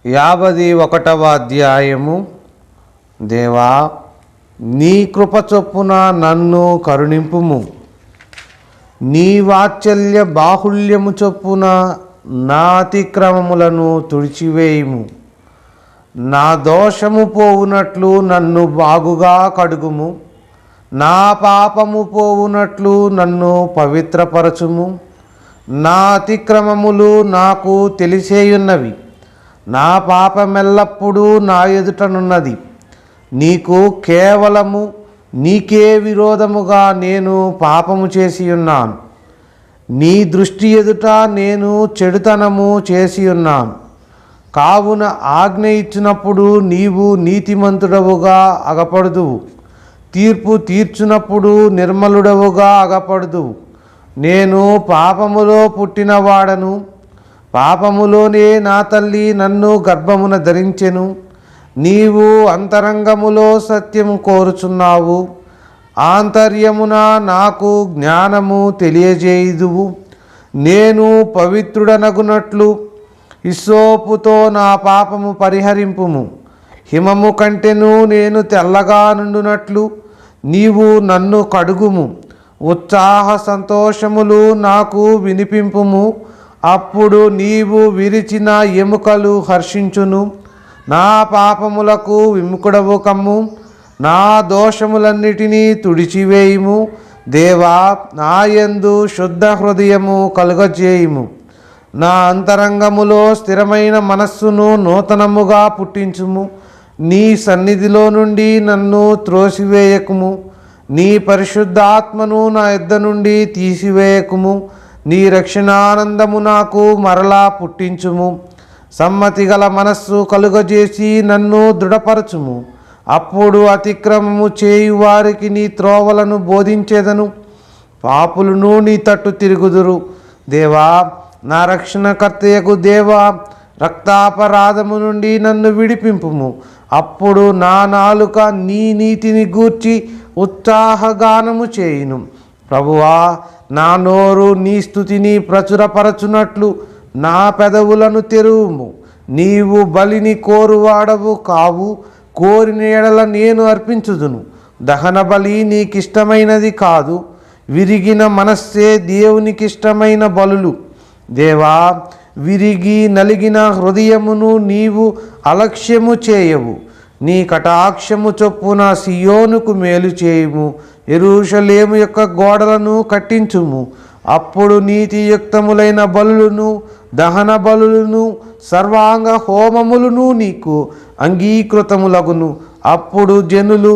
51వ అధ్యాయము. దేవా, నీ కృప చొప్పున నన్ను కరుణింపుము. నీ వాత్సల్య బాహుళ్యము చొప్పున నా అతిక్రమములను తుడిచివేయుము. నా దోషము పోవునట్లు నన్ను బాగుగా కడుగుము. నా పాపము పోవునట్లు నన్ను పవిత్రపరచుము. నా అతిక్రమములు నాకు తెలిసేయున్నవి. నా పాపమెల్లప్పుడూ నా ఎదుటనున్నది. నీకు కేవలము నీకే విరోధముగా నేను పాపము చేసి ఉన్నాను. నీ దృష్టి ఎదుట నేను చెడుతనము చేసి ఉన్నాను. కావున ఆజ్ఞ ఇచ్చినప్పుడు నీవు నీతిమంతుడవుగా అగపడుదువు. తీర్పు తీర్చునప్పుడు నిర్మలుడవుగా అగపడుదువు. నేను పాపములో పుట్టినవాడను. పాపములోనే నా తల్లి నన్ను గర్భమున ధరించెను. నీవు అంతరంగములో సత్యము కోరుచున్నావు. ఆంతర్యమున నాకు జ్ఞానము తెలియజేయుదువు. నేను పవిత్రుడనగునట్లు హిస్సోపుతో నా పాపము పరిహరింపుము. హిమము కంటెను నేను తెల్లగా నుండునట్లు నీవు నన్ను కడుగుము. ఉత్సాహ సంతోషములు నాకు వినిపింపుము. అప్పుడు నీవు విరిచిన ఎముకలు హర్షించును. నా పాపములకు విముఖుడవు కమ్ము. నా దోషములన్నిటినీ తుడిచివేయుము. దేవా, నాయందు శుద్ధ హృదయము కలుగజేయుము. నా అంతరంగములో స్థిరమైన మనస్సును నూతనముగా పుట్టించుము. నీ సన్నిధిలో నుండి నన్ను త్రోసివేయకుము. నీ పరిశుద్ధాత్మను నా యొద్ద నుండి తీసివేయకుము. నీ రక్షణానందము నాకు మరలా పుట్టించుము. సమ్మతి గల మనస్సు కలుగజేసి నన్ను దృఢపరచుము. అప్పుడు అతిక్రమము చేయు వారికి నీ త్రోవలను బోధించేదను. పాపులను నీ తట్టు తిరుగుదురు. దేవా, నా రక్షణకర్తయగు దేవా, రక్తాపరాధము నుండి నన్ను విడిపింపుము. అప్పుడు నా నాలుక నీ నీతిని గూర్చి ఉత్సాహగానము చేయును. ప్రభువా, నా నోరు నీ స్తుతిని ప్రచురపరచునట్లు నా పెదవులను తెరువుము. నీవు బలిని కోరువాడవు కావు. కోరిన ఎడల నేను అర్పించుదును. దహన బలి నీకిష్టమైనది కాదు. విరిగిన మనస్సే దేవునికిష్టమైన బలులు. దేవా, విరిగి నలిగిన హృదయమును నీవు అలక్ష్యము చేయవు. నీ కటాక్షము చొప్పున సియోనుకు మేలు చేయుము. యెరూషలేము యొక్క గోడలను కట్టించుము. అప్పుడు నీతియుక్తములైన బలులను, దహన బలులను, సర్వాంగ హోమములను నీకు అంగీకృతములగును. అప్పుడు జనులు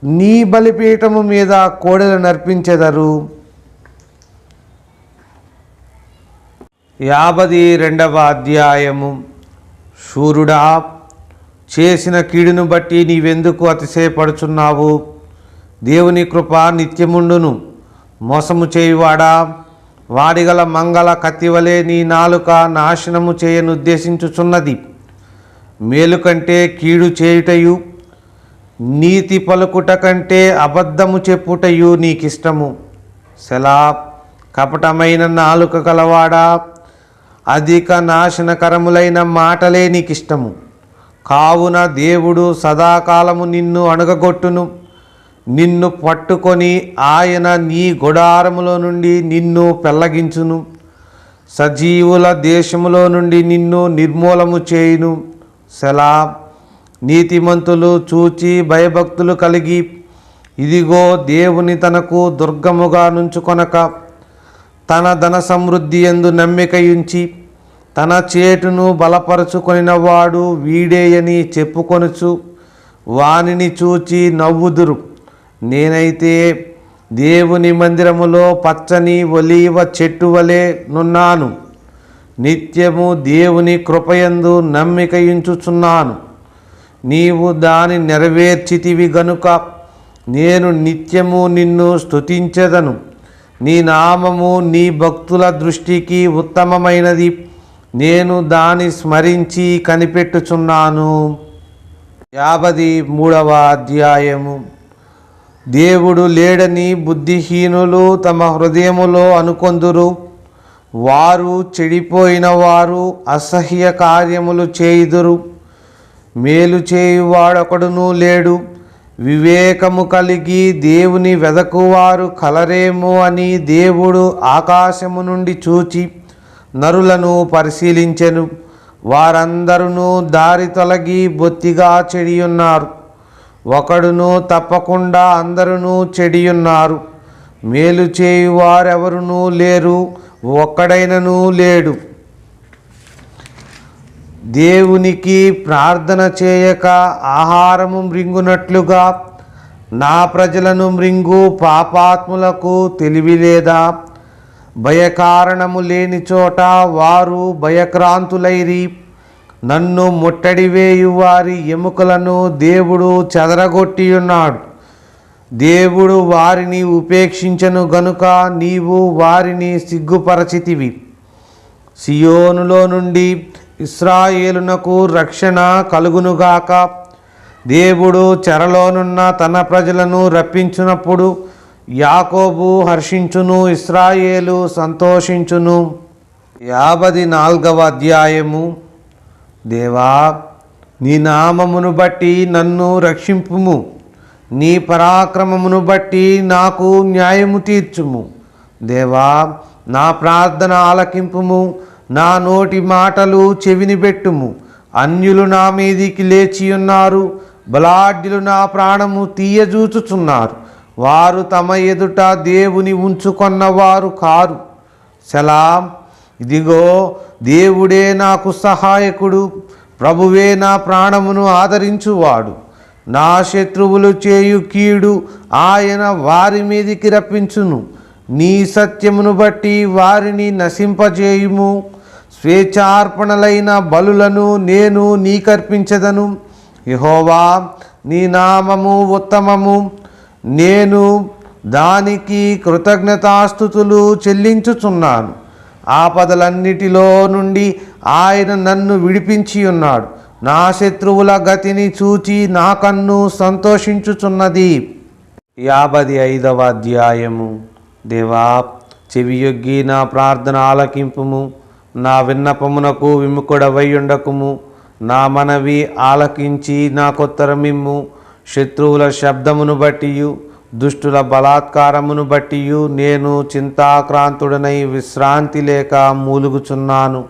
నీ బలిపీఠము మీద కోడెలను అర్పించెదరు. 52వ అధ్యాయము. శూరుడా, చేసిన కీడును బట్టి నీవెందుకు అతిశయపడుచున్నావు? దేవుని కృప నిత్యముండును. మోసము చేయువాడా, వాడిగల మంగళ కత్తివలే నీ నాలుక నాశనము చేయనుద్దేశించుచున్నది. మేలు కంటే కీడు చేయుటయు, నీతి పలుకుట కంటే అబద్ధము చెప్పుటయు నీకిష్టము. సెలా. కపటమైన నాలుక గలవాడా, అధిక నాశనకరములైన మాటలే నీకిష్టము. కావున దేవుడు సదాకాలము నిన్ను అణగగొట్టును. నిన్ను పట్టుకొని ఆయన నీ గుడారములో నుండి నిన్ను పెళ్లగించును. సజీవుల దేశములో నుండి నిన్ను నిర్మూలము చేయును. సెలా. నీతిమంతులు చూచి భయభక్తులు కలిగి, ఇదిగో దేవుని తనకు దుర్గముగా నుంచుకొనక, తన ధన సమృద్ధి యందు నమ్మికయుంచి, తన చేటును బలపరుచుకొనినవాడు వీడేయని చెప్పుకొనుచు వానిని చూచి నవ్వుదురు. నేనైతే దేవుని మందిరములో పచ్చని ఒలీవ చెట్టు వలె నున్నాను. నిత్యము దేవుని కృపయందు నమ్మికయుంచుచున్నాను. నీవు దాని నెరవేర్చితివి గనుక నేను నిత్యము నిన్ను స్తుతించెదను. నీ నామము నీ భక్తుల దృష్టికి ఉత్తమమైనది. నేను దాని స్మరించి కనిపెట్టుచున్నాను. 53వ అధ్యాయము. దేవుడు లేడని బుద్ధిహీనులు తమ హృదయములో అనుకొందురు. వారు చెడిపోయిన వారు అసహ్య కార్యములు చేయుదురు. మేలు చేయువాడొకడునూ లేడు. వివేకము కలిగి దేవుని వెదకువారు కలరేమో అని దేవుడు ఆకాశము నుండి చూచి నరులను పరిశీలించెను. వారందరూ దారి తొలగి బొత్తిగా చెడియున్నారు. ఒకడును తప్పకుండా అందరూ చెడియున్నారు. మేలు చేయువారెవరునూ లేరు, ఒక్కడైనను లేడు. దేవునికి ప్రార్థన చేయక ఆహారము మృంగునట్లుగా నా ప్రజలను మృంగు పాపాత్ములకు తెలివి లేదా? భయకారణము లేని చోట వారు భయక్రాంతులైరి. నన్ను ముట్టడివేయు వారి ఎముకలను దేవుడు చెదరగొట్టియున్నాడు. దేవుడు వారిని ఉపేక్షించను గనుక నీవు వారిని సిగ్గుపరచితివి. సియోనులో నుండి ఇశ్రాయేలునకు రక్షణ కలుగునుగాక. దేవుడు చెరలోనున్న తన ప్రజలను రప్పించినప్పుడు యాకోబు హర్షించును, ఇశ్రాయేలు సంతోషించును. 54వ అధ్యాయము. దేవా, నీ నామమును బట్టి నన్ను రక్షింపుము. నీ పరాక్రమమును బట్టి నాకు న్యాయము తీర్చుము. దేవా, నా ప్రార్థన ఆలకింపుము. నా నోటి మాటలు చెవిని పెట్టుము. అన్యులు నా మీదికి లేచియున్నారు. బలాఢ్యులు నా ప్రాణము తీయజూచుచున్నారు. వారు తమ ఎదుట దేవుని ఉంచుకొన్నవారు కారు. సెలాం. ఇదిగో, దేవుడే నాకు సహాయకుడు. ప్రభువే నా ప్రాణమును ఆదరించువాడు. నా శత్రువులు చేయు కీడు ఆయన వారి మీదికి రప్పించును. నీ సత్యమును బట్టి వారిని నశింపజేయుము. స్వేచ్ఛార్పణలైన బలులను నేను నీకర్పించదను. యెహోవా, నీ నామము ఉత్తమము. నేను దానికి కృతజ్ఞతాస్తుతులు చెల్లించుచున్నాను. ఆపదలన్నిటిలో నుండి ఆయన నన్ను విడిపించి ఉన్నాడు. నా శత్రువుల గతిని చూచి నా కన్ను సంతోషించుచున్నది. 55వ అధ్యాయము. దేవా, చెవియొగ్గి నా ప్రార్థన ఆలకింపుము. నా విన్నపమునకు విముఖుడవై ఉండకుము. నా మనవి ఆలకించి నాకొత్తరమిమ్ము. శత్రువుల శబ్దమును బట్టియు దుష్టుల బలాత్కారమును బట్టియు నేను చింతాక్రాంతుడనై విశ్రాంతి లేక మూలుగుచున్నాను.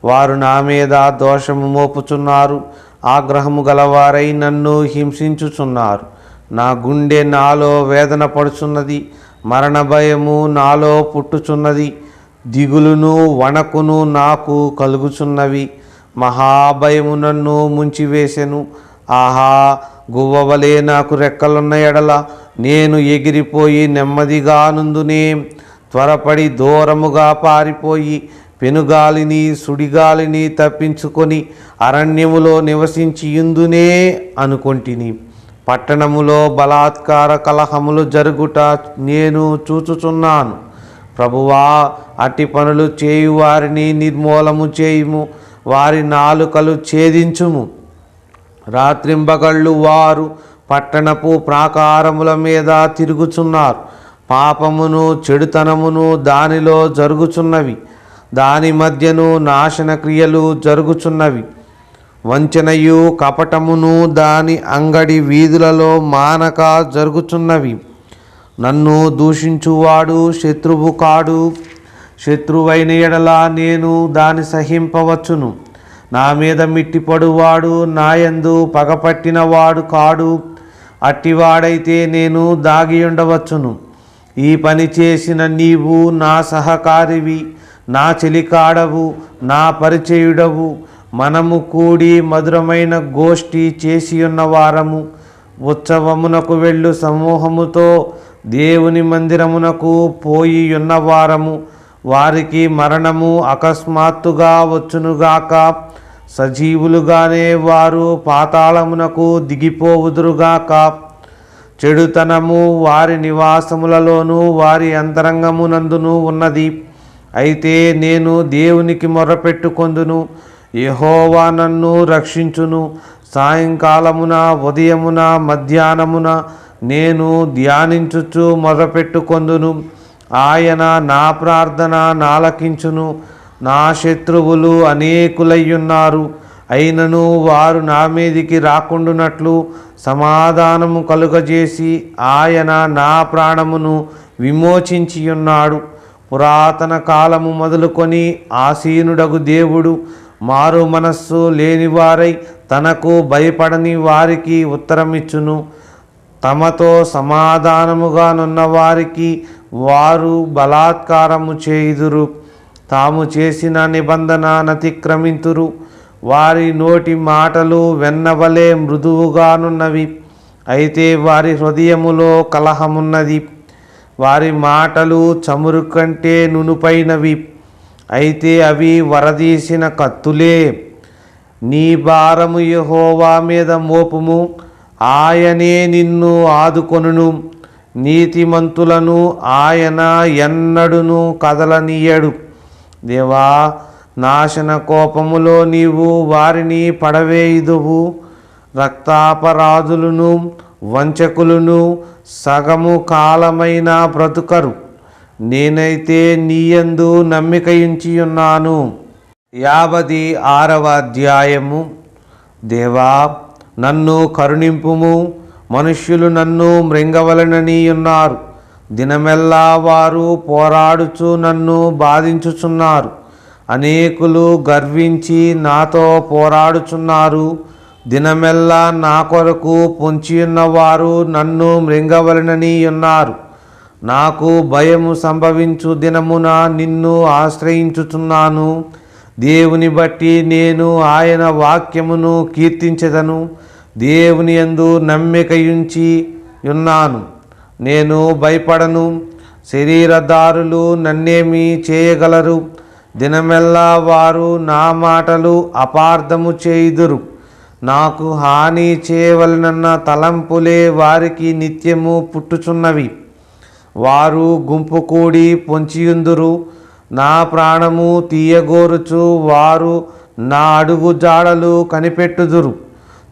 వారు నా మీద దోషము మోపుచున్నారు. ఆగ్రహము గలవారై నన్ను హింసించుచున్నారు. నా గుండె నాలో వేదన పడుచున్నది. మరణ భయము నాలో పుట్టుచున్నది. దిగులును వణకును నాకు కలుగుచున్నవి. మహాభయము నన్ను ముంచివేసెను. ఆహా, గువ్వవలే నాకు రెక్కలున్న ఎడల నేను ఎగిరిపోయి నెమ్మదిగా నుందునే. త్వరపడి దూరముగా పారిపోయి పెనుగాలిని సుడిగాలిని తప్పించుకొని అరణ్యములో నివసించి యుందునే అనుకొంటిని. పట్టణములో బలాత్కార కలహములు జరుగుట నేను చూచుచున్నాను. ప్రభువా, అట్టి పనులు చేయువారిని నిర్మూలము చేయుము. వారి నాలుకలు ఛేదించుము. రాత్రింబగళ్ళు వారు పట్టణపు ప్రాకారముల మీద తిరుగుచున్నారు. పాపమును చెడుతనమును దానిలో జరుగుచున్నవి. దాని మధ్యను నాశన క్రియలు జరుగుచున్నవి. వంచనయు కపటమును దాని అంగడి వీధులలో మానక జరుగుచున్నవి. నన్ను దూషించువాడు శత్రువు కాడు. శత్రువైన ఎడల నేను దాని సహింపవచ్చును. నా మీద మిట్టిపడువాడు నాయందు పగపట్టినవాడు కాడు. అట్టివాడైతే నేను దాగి ఉండవచ్చును. ఈ పని చేసిన నీవు నా సహకారివి, నా చెలికాడవు, నా పరిచయుడవు. మనము కూడి మధురమైన గోష్ఠి చేసి ఉన్నవారము. ఉత్సవమునకు వెళ్ళు సమూహముతో దేవుని మందిరమునకు పోయి ఉన్నవారము. వారికి మరణము అకస్మాత్తుగా వచ్చునుగాక. సజీవులుగానే వారు పాతాళమునకు దిగిపోవుదురుగాక. చెడుతనము వారి నివాసములలోనూ వారి అంతరంగమునందును ఉన్నది. అయితే నేను దేవునికి మొర్రపెట్టుకొందును. యెహోవా నన్ను రక్షించును. సాయంకాలమున ఉదయమున మధ్యాహ్నమున నేను ధ్యానించుచు మొర్రపెట్టుకొందును. ఆయన నా ప్రార్థన నాలకించును. నా శత్రువులు అనేకులయ్యున్నారు, అయినను వారు నా మీదికి రాకుండునట్లు సమాధానము కలుగజేసి ఆయన నా ప్రాణమును విమోచించియున్నాడు. పురాతన కాలము మొదలుకొని ఆసీనుడగు దేవుడు మారు మనస్సు లేనివారై తనకు భయపడని వారికి ఉత్తరమిచ్చును. తమతో సమాధానముగానున్న వారికి వారు బలాత్కారము చేయుదురు. తాము చేసిన నిబంధన నతిక్రమింతురు. వారి నోటి మాటలు వెన్నవలే మృదువుగానున్నవి, అయితే వారి హృదయములో కలహమున్నది. వారి మాటలు చమురు కంటే నునుపైనవి, అయితే అవి వరదీసిన కత్తులే. నీ భారము యెహోవా మీద మోపుము, ఆయనే నిన్ను ఆదుకొనును. నీతిమంతులను ఆయన ఎన్నడును కదలనీయడు. దేవా, నాశన కోపములో నీవు వారిని పడవేయుదువు. రక్తాపరాధులను వంచకులను సగము కాలమైన బ్రతుకరు. నేనైతే నీయందు నమ్మికయుంచియున్నాను. 56వ అధ్యాయము. దేవా, నన్ను కరుణింపుము. మనుష్యులు నన్ను మృంగవలనని ఉన్నారు. దినమెల్లా వారు పోరాడుచు నన్ను బాధించుచున్నారు. అనేకులు గర్వించి నాతో పోరాడుచున్నారు. దినమెల్లా నా కొరకు పొంచియున్నవారు నన్ను మృంగవలనని ఉన్నారు. నాకు భయము సంభవించు దినమున నిన్ను ఆశ్రయించుచున్నాను. దేవుని బట్టి నేను ఆయన వాక్యమును కీర్తించెదను. దేవుని యందు నమ్మికయుంచి ఉన్నాను. నేను భయపడను. శరీరధారులు నన్నేమి చేయగలరు? దినమెల్లా వారు నా మాటలు అపార్థము చేయుదురు. నాకు హాని చేయవలనన్న తలంపులే వారికి నిత్యము పుట్టుచున్నవి. వారు గుంపు కూడి పొంచియుందురు. నా ప్రాణము తీయగోరుచు వారు నా అడుగు జాడలు కనిపెట్టుదురు.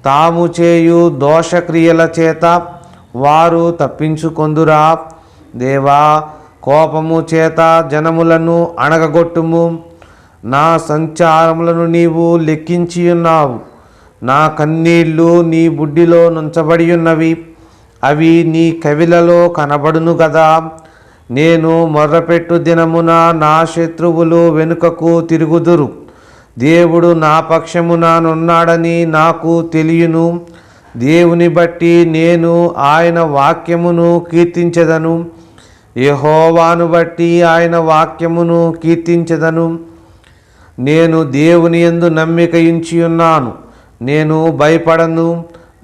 తాము చేయు దోషక్రియల చేత వారు తప్పించుకొందురా. దేవా, కోపము చేత జనములను అణగగొట్టుము. నా సంచారములను నీవు లెక్కించి ఉన్నావు. నా కన్నీళ్లు నీ బుడ్డిలో నుంచబడి ఉన్నవి. అవి నీ కవిలలో కనబడును గదా. నేను మొర్రపెట్టు దినమున నా శత్రువులు వెనుకకు తిరుగుదురు. దేవుడు నా పక్షమున నున్నాడని నాకు తెలియను. దేవుని బట్టి నేను ఆయన వాక్యమును కీర్తించెదను. యెహోవాను బట్టి ఆయన వాక్యమును కీర్తించెదను. నేను దేవుని యందు నమ్మికయుంచి ఉన్నాను. నేను భయపడను.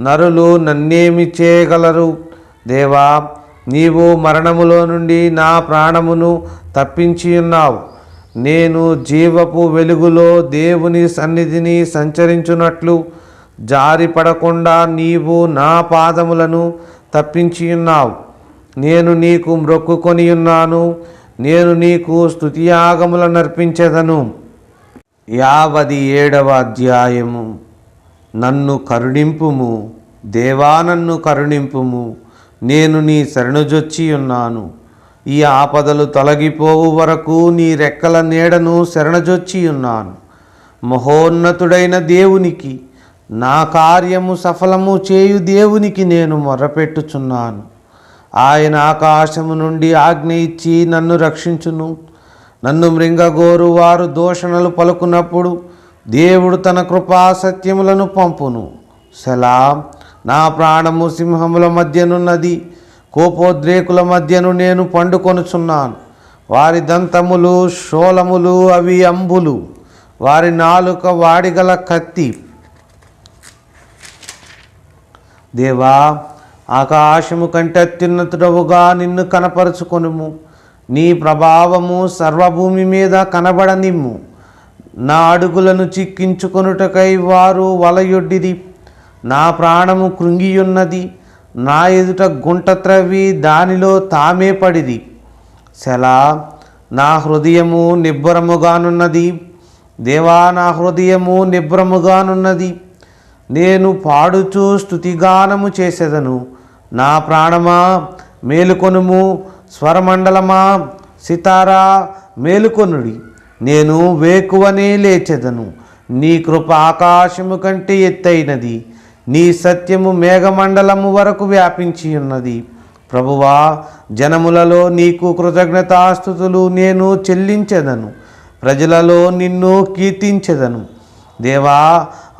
నరులు నన్నేమి చేయగలరు? దేవా, నీవు మరణములో నుండి నా ప్రాణమును తప్పించి ఉన్నావు. నేను జీవపు వెలుగులో దేవుని సన్నిధిని సంచరించున్నట్లు జారిపడకుండా నీవు నా పాదములను తప్పించి ఉన్నావు. నేను నీకు మ్రొక్కుకొని ఉన్నాను. నేను నీకు స్తుతియాగములను అర్పించెదను. 57వ అధ్యాయము. నన్ను కరుణింపుము. దేవా, నన్ను కరుణింపుము. నేను నీ శరణుజొచ్చి ఉన్నాను. ఈ ఆపదలు తొలగిపోవు వరకు నీ రెక్కల నీడను శరణజొచ్చి ఉన్నాను. మహోన్నతుడైన దేవునికి, నా కార్యము సఫలము చేయు దేవునికి నేను మొర్రపెట్టుచున్నాను. ఆయన ఆకాశము నుండి ఆజ్ఞ ఇచ్చి నన్ను రక్షించును. నన్ను మృంగగోరు వారు దూషణలు పలుకున్నప్పుడు దేవుడు తన కృపా సత్యములను పంపును. సెలా. నా ప్రాణము సింహముల మధ్యనున్నది. కోపోద్రేకుల మధ్యను నేను పండుకొనుచున్నాను. వారి దంతములు శూలములు, అవి అంబులు. వారి నాలుక వాడిగల కత్తి. దేవా, ఆకాశము కంటే అత్యున్నతుడవుగా నిన్ను కనపరుచుకొనుము. నీ ప్రభావము సర్వభూమి మీద కనబడనిమ్ము. నా అడుగులను చిక్కించుకొనుటకై వారు వలయొడ్డిరి. నా ప్రాణము కృంగియున్నది. నా ఎదుట గుంట త్రవ్వి దానిలో తామే పడిరి. సెలా. నా హృదయము నిబ్బరముగానున్నది. దేవా, నా హృదయము నిబ్బరముగానున్నది. నేను పాడుచూ స్తుతిగానము చేసేదను. నా ప్రాణమా, మేలుకొనుము. స్వరమండలమా, సితారా మేలుకొనుడి, నేను వేకువనే లేచెదను. నీ కృప ఆకాశము కంటే ఎత్తైనది, నీ సత్యము మేఘమండలము వరకు వ్యాపించి ఉన్నది. ప్రభువా, జనములలో నీకు కృతజ్ఞతాస్తుతులు నేను చెల్లించెదను, ప్రజలలో నిన్ను కీర్తించెదను. దేవా,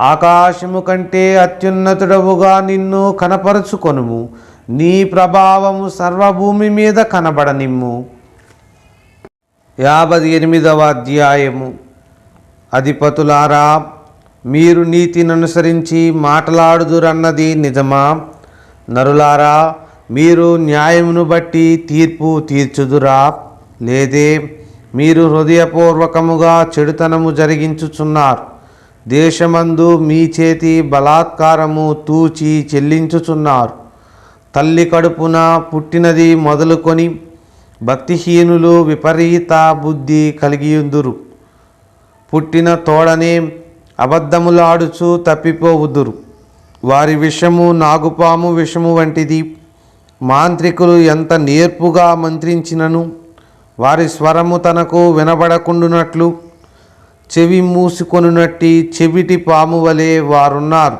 ఆకాశము కంటే అత్యున్నతుడవుగా నిన్ను కనపరుచుకొనుము, నీ ప్రభావము సర్వభూమి మీద కనబడనిమ్ము. 58వ అధ్యాయము. అధిపతులారా, మీరు నీతిని అనుసరించి మాట్లాడుదురన్నది నిజమా? నరులారా, మీరు న్యాయమును బట్టి తీర్పు తీర్చుదురా? లేదే, మీరు హృదయపూర్వకముగా చెడుతనము జరిగించుచున్నారు. దేశమందు మీ చేతి బలాత్కారము తూచి చెల్లించుచున్నారు. తల్లి కడుపున పుట్టినది మొదలుకొని భక్తిహీనులు విపరీత బుద్ధి కలిగియుందురు. పుట్టిన తోడనే అబద్ధములాడుచు తప్పిపోవుదురు. వారి విషము నాగుపాము విషము వంటిది. మాంత్రికులు ఎంత నేర్పుగా మంత్రించినను వారి స్వరము తనకు వినబడకుండునట్లు చెవి మూసుకొనున్నట్టి చెవిటి పాము వలె వారున్నారు.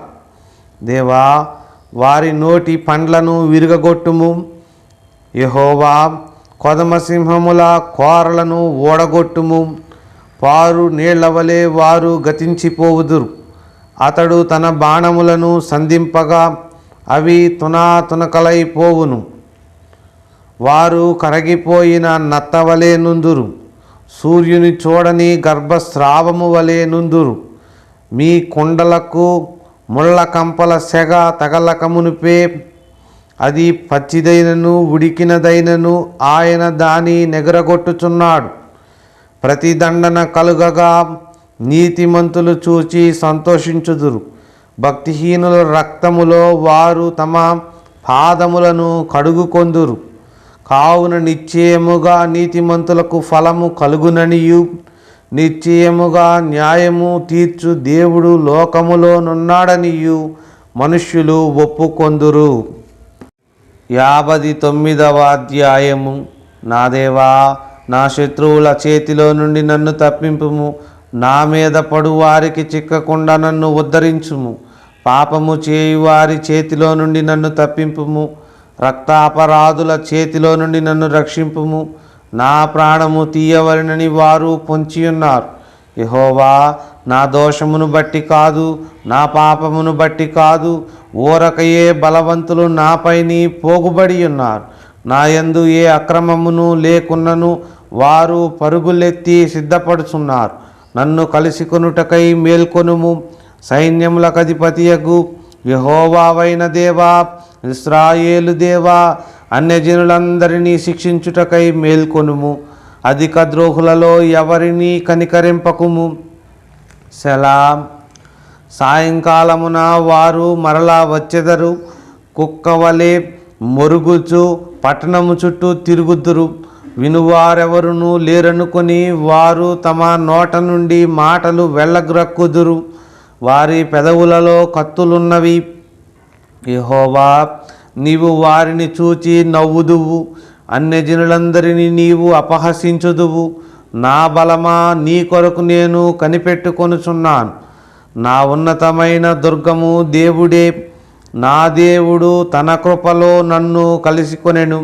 దేవా, వారి నోటి పండ్లను విరగగొట్టుము. యెహోవా, కొదమసింహముల కోరలను ఓడగొట్టుము. పారు నీళ్ల వలె వారు గతించిపోవుదురు. అతడు తన బాణములను సంధింపగా అవి తునాతునకలైపోవును. వారు కరగిపోయిన నత్తవలే నుందురు, సూర్యుని చూడని గర్భస్రావము వలె నుందురు. మీ కుండలకు ముళ్ళ కంపల సెగ తగలకమునుపే అది పచ్చిదైనను ఉడికినదైనను ఆయన దాని నెగరగొట్టుచున్నాడు. ప్రతిదండన కలుగగా నీతిమంతులు చూచి సంతోషించుదురు. భక్తిహీనుల రక్తములో వారు తమ పాదములను కడుగుకొందురు. కావున నిశ్చయముగా నీతిమంతులకు ఫలము కలుగుననియు నిశ్చయముగా న్యాయము తీర్చు దేవుడు లోకములోనున్నాడనియు మనుష్యులు ఒప్పుకొందురు. 59వ అధ్యాయము. నా దేవా, నా శత్రువుల చేతిలో నుండి నన్ను తప్పింపుము. నా మీద పడు వారికి చిక్కకుండా నన్ను ఉద్ధరించుము. పాపము చేయు వారి చేతిలో నుండి నన్ను తప్పింపుము. రక్తాపరాధుల చేతిలో నుండి నన్ను రక్షింపుము. నా ప్రాణము తీయవలనని వారు పొంచియున్నారు. యెహోవా, నా దోషమును బట్టి కాదు, నా పాపమును బట్టి కాదు, ఊరకయే బలవంతులు నాపైని పోగుబడి ఉన్నారు. నా యందు ఏ అక్రమమును లేకున్నను వారు పరుగులెత్తి సిద్ధపడుచున్నారు. నన్ను కలుసుకొనుటకై మేల్కొనుము. సైన్యములకు అధిపతియగు యెహోవావైన దేవా, ఇశ్రాయేలు దేవా, అన్యజనులందరినీ శిక్షించుటకై మేల్కొనుము. అధిక ద్రోహులలో ఎవరిని కనికరింపకుము. సెలా. సాయంకాలమున వారు మరలా వచ్చెదరు. కుక్కవలే మొరుగుచు పట్టణము చుట్టూ తిరుగుదురు. వినువారెవరునూ లేరనుకొని వారు తమ నోట నుండి మాటలు వెళ్ళగ్రక్కుదురు. వారి పెదవులలో కత్తులున్నవి. యెహోవా, నీవు వారిని చూచి నవ్వుదువు. అన్యజనులందరినీ నీవు అపహసించుదువు. నా బలమా, నీ కొరకు నేను కనిపెట్టుకొనుచున్నాను. నా ఉన్నతమైన దుర్గము దేవుడే. నా దేవుడు తన కృపలో నన్ను కలుసుకొనెను.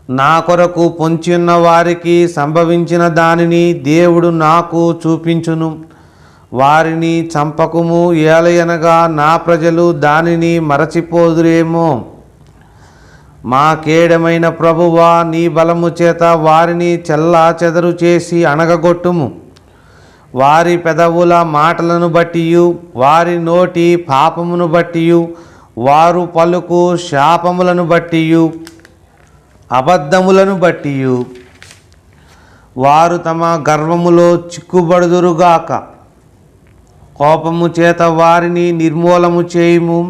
నా కొరకు పొంచియున్న వారికి సంభవించిన దానిని దేవుడు నాకు చూపించును. వారిని చంపకుము, ఏలయనగా నా ప్రజలు దానిని మరచిపోదురేమో. మా కేడమైన ప్రభువా, నీ బలము చేత వారిని చెల్లా చెదరు చేసి అణగగొట్టుము. వారి పెదవుల మాటలను బట్టియు వారి నోటి పాపమును బట్టియు వారు పలుకు శాపములను బట్టియు అబద్ధములను బట్టియు వారు తమ గర్వములో చిక్కుబడుదురుగాక. కోపము చేత వారిని నిర్మూలము చేయుము.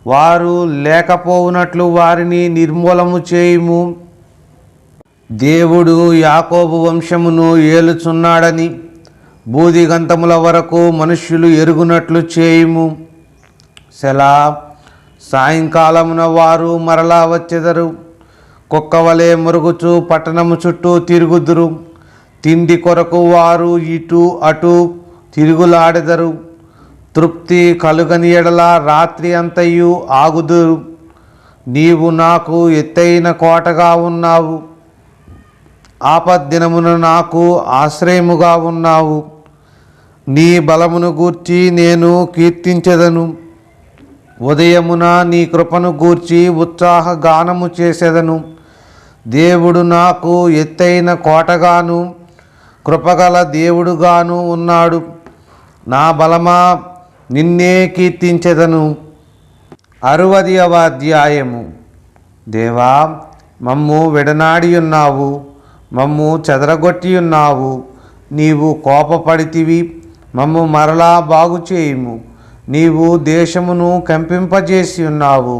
వారు లేకపోవునట్లు వారిని నిర్మూలము చేయుము. దేవుడు యాకోబు వంశమును ఏలుచున్నాడని బూదిగంతముల వరకు మనుష్యులు ఎరుగునట్లు చేయుము. సెలా. సాయంకాలమున వారు మరలా వచ్చెదరు. కుక్కవలే మురుగుచు పట్టణము చుట్టూ తిరుగుదురు. తిండి కొరకు వారు ఇటు అటు తిరుగులాడెదరు. తృప్తి కలుగని ఎడల రాత్రి అంతయు ఆగుదురు. నీవు నాకు ఎత్తైన కోటగా ఉన్నావు. ఆపద్దినమున నాకు ఆశ్రయముగా ఉన్నావు. నీ బలమును గూర్చి నేను కీర్తించెదను. ఉదయమున నీ కృపను గూర్చి ఉత్సాహ గానము చేసెదను. దేవుడు నాకు ఎత్తైన కోటగాను కృపగల దేవుడుగాను ఉన్నాడు. నా బలమా, నిన్నే కీర్తించెదను. 60వ అధ్యాయము. దేవా, మమ్ము విడనాడి ఉన్నావు, మమ్ము చెదరగొట్టి ఉన్నావు. నీవు కోపపడితివి, మమ్ము మరలా బాగు చేయుము. నీవు దేశమును కంపింపజేసి ఉన్నావు,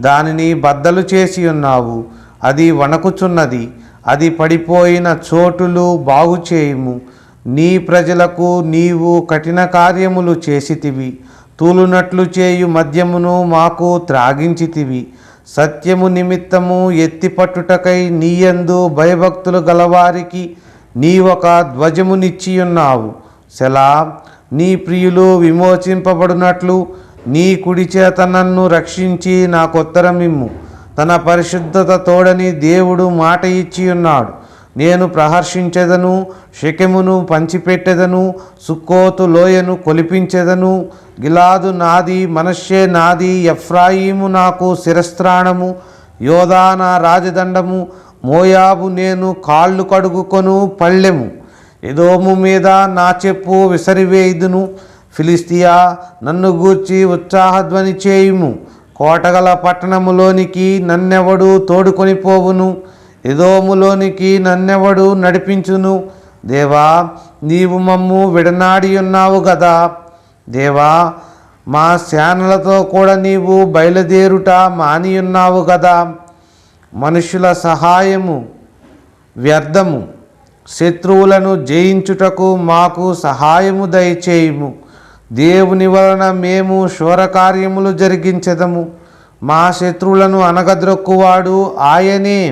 దానిని బద్దలు చేసి ఉన్నావు. అది వణకుచున్నది, అది పడిపోయిన చోటులు బాగు చేయుము. నీ ప్రజలకు నీవు కఠిన కార్యములు చేసితివి. తూలునట్లు చేయు మద్యమును మాకు త్రాగించితివి. సత్యము నిమిత్తము ఎత్తిపట్టుటకై నీయందు భయభక్తులు గలవారికి నీ ఒక ధ్వజమునిచ్చియున్నావు. సెలా. నీ ప్రియులు విమోచింపబడినట్లు నీ కుడి చేత నన్ను రక్షించి నాకుత్తరమిమ్ము. తన పరిశుద్ధత తోడని దేవుడు మాట ఇచ్చి ఉన్నాడు. నేను ప్రహర్షించెదను, షెకెమును పంచిపెట్టెదను, సుక్కోతు లోయను కొలిపించెదను. గిలాదు నాది, మనష్షే నాది, ఎఫ్రాయిము నాకు శిరస్త్రాణము, యోధా నా రాజదండము, మోయాబు నేను కాళ్ళు కడుగుకొను పళ్ళెము. ఎదోము మీద నా చెప్పు విసరివేయుదును. ఫిలిస్తియా, నన్ను గూర్చి ఉత్సాహధ్వని చేయుము. కోటగల పట్టణములోనికి నన్నెవడు తోడుకొని పోవును? ఎదోములోనికి నన్నెవడు నడిపించును? దేవా, నీవు మమ్ము విడనాడి ఉన్నావు గదా. దేవా, మా సేనలతో కూడా నీవు బయలుదేరుట మానియున్నావు గదా. మనుషుల సహాయము వ్యర్థము. శత్రువులను జయించుటకు మాకు సహాయము దయచేయుము. దేవుని వలన మేము శూరకార్యములు జరిగించెదము. మా శత్రువులను అనగద్రొక్కువాడు ఆయనే.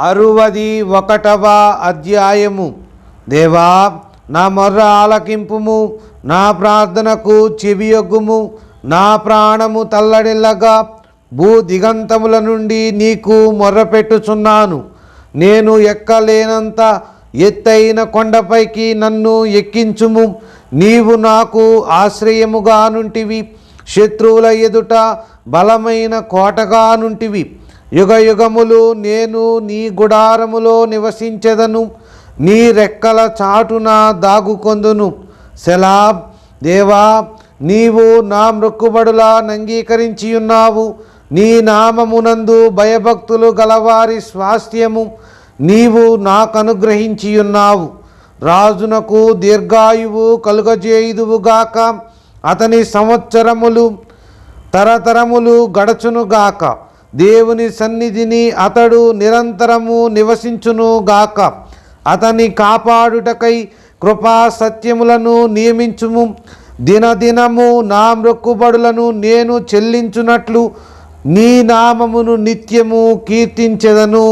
61వ అధ్యాయము. దేవా, నా మొర్ర ఆలకింపుము, నా ప్రార్థనకు చెవియొగ్గుము. నా ప్రాణము తల్లడిల్లగా భూ దిగంతముల నుండి నీకు మొర్రపెట్టుచున్నాను. నేను ఎక్కలేనంత ఎత్తైన కొండపైకి నన్ను ఎక్కించుము. నీవు నాకు ఆశ్రయముగా నుంటివి, శత్రువుల ఎదుట బలమైన కోటగా నుంటివి. యుగయుగములు నేను నీ గుడారములో నివసించెదను, నీ రెక్కల చాటున దాగుకొందును. సెలాబ్. దేవా, నీవు నా మ్రొక్కుబడులా అంగీకరించి ఉన్నావు. నీ నామమునందు భయభక్తులు గలవారి స్వాస్థ్యము నీవు నాకనుగ్రహించి ఉన్నావు. రాజునకు దీర్ఘాయువు కలుగజేయుదువుగాక. అతని సంవత్సరములు తరతరములు గడచునుగాక. దేవుని సన్నిధిని అతడు నిరంతరము నివసించునుగాక. అతని కాపాడుటకై కృపా సత్యములను నియమించుము. దినదినము నా మ్రొక్కుబడులను నేను చెల్లించునట్లు నీ నామమును నిత్యము కీర్తించెదను.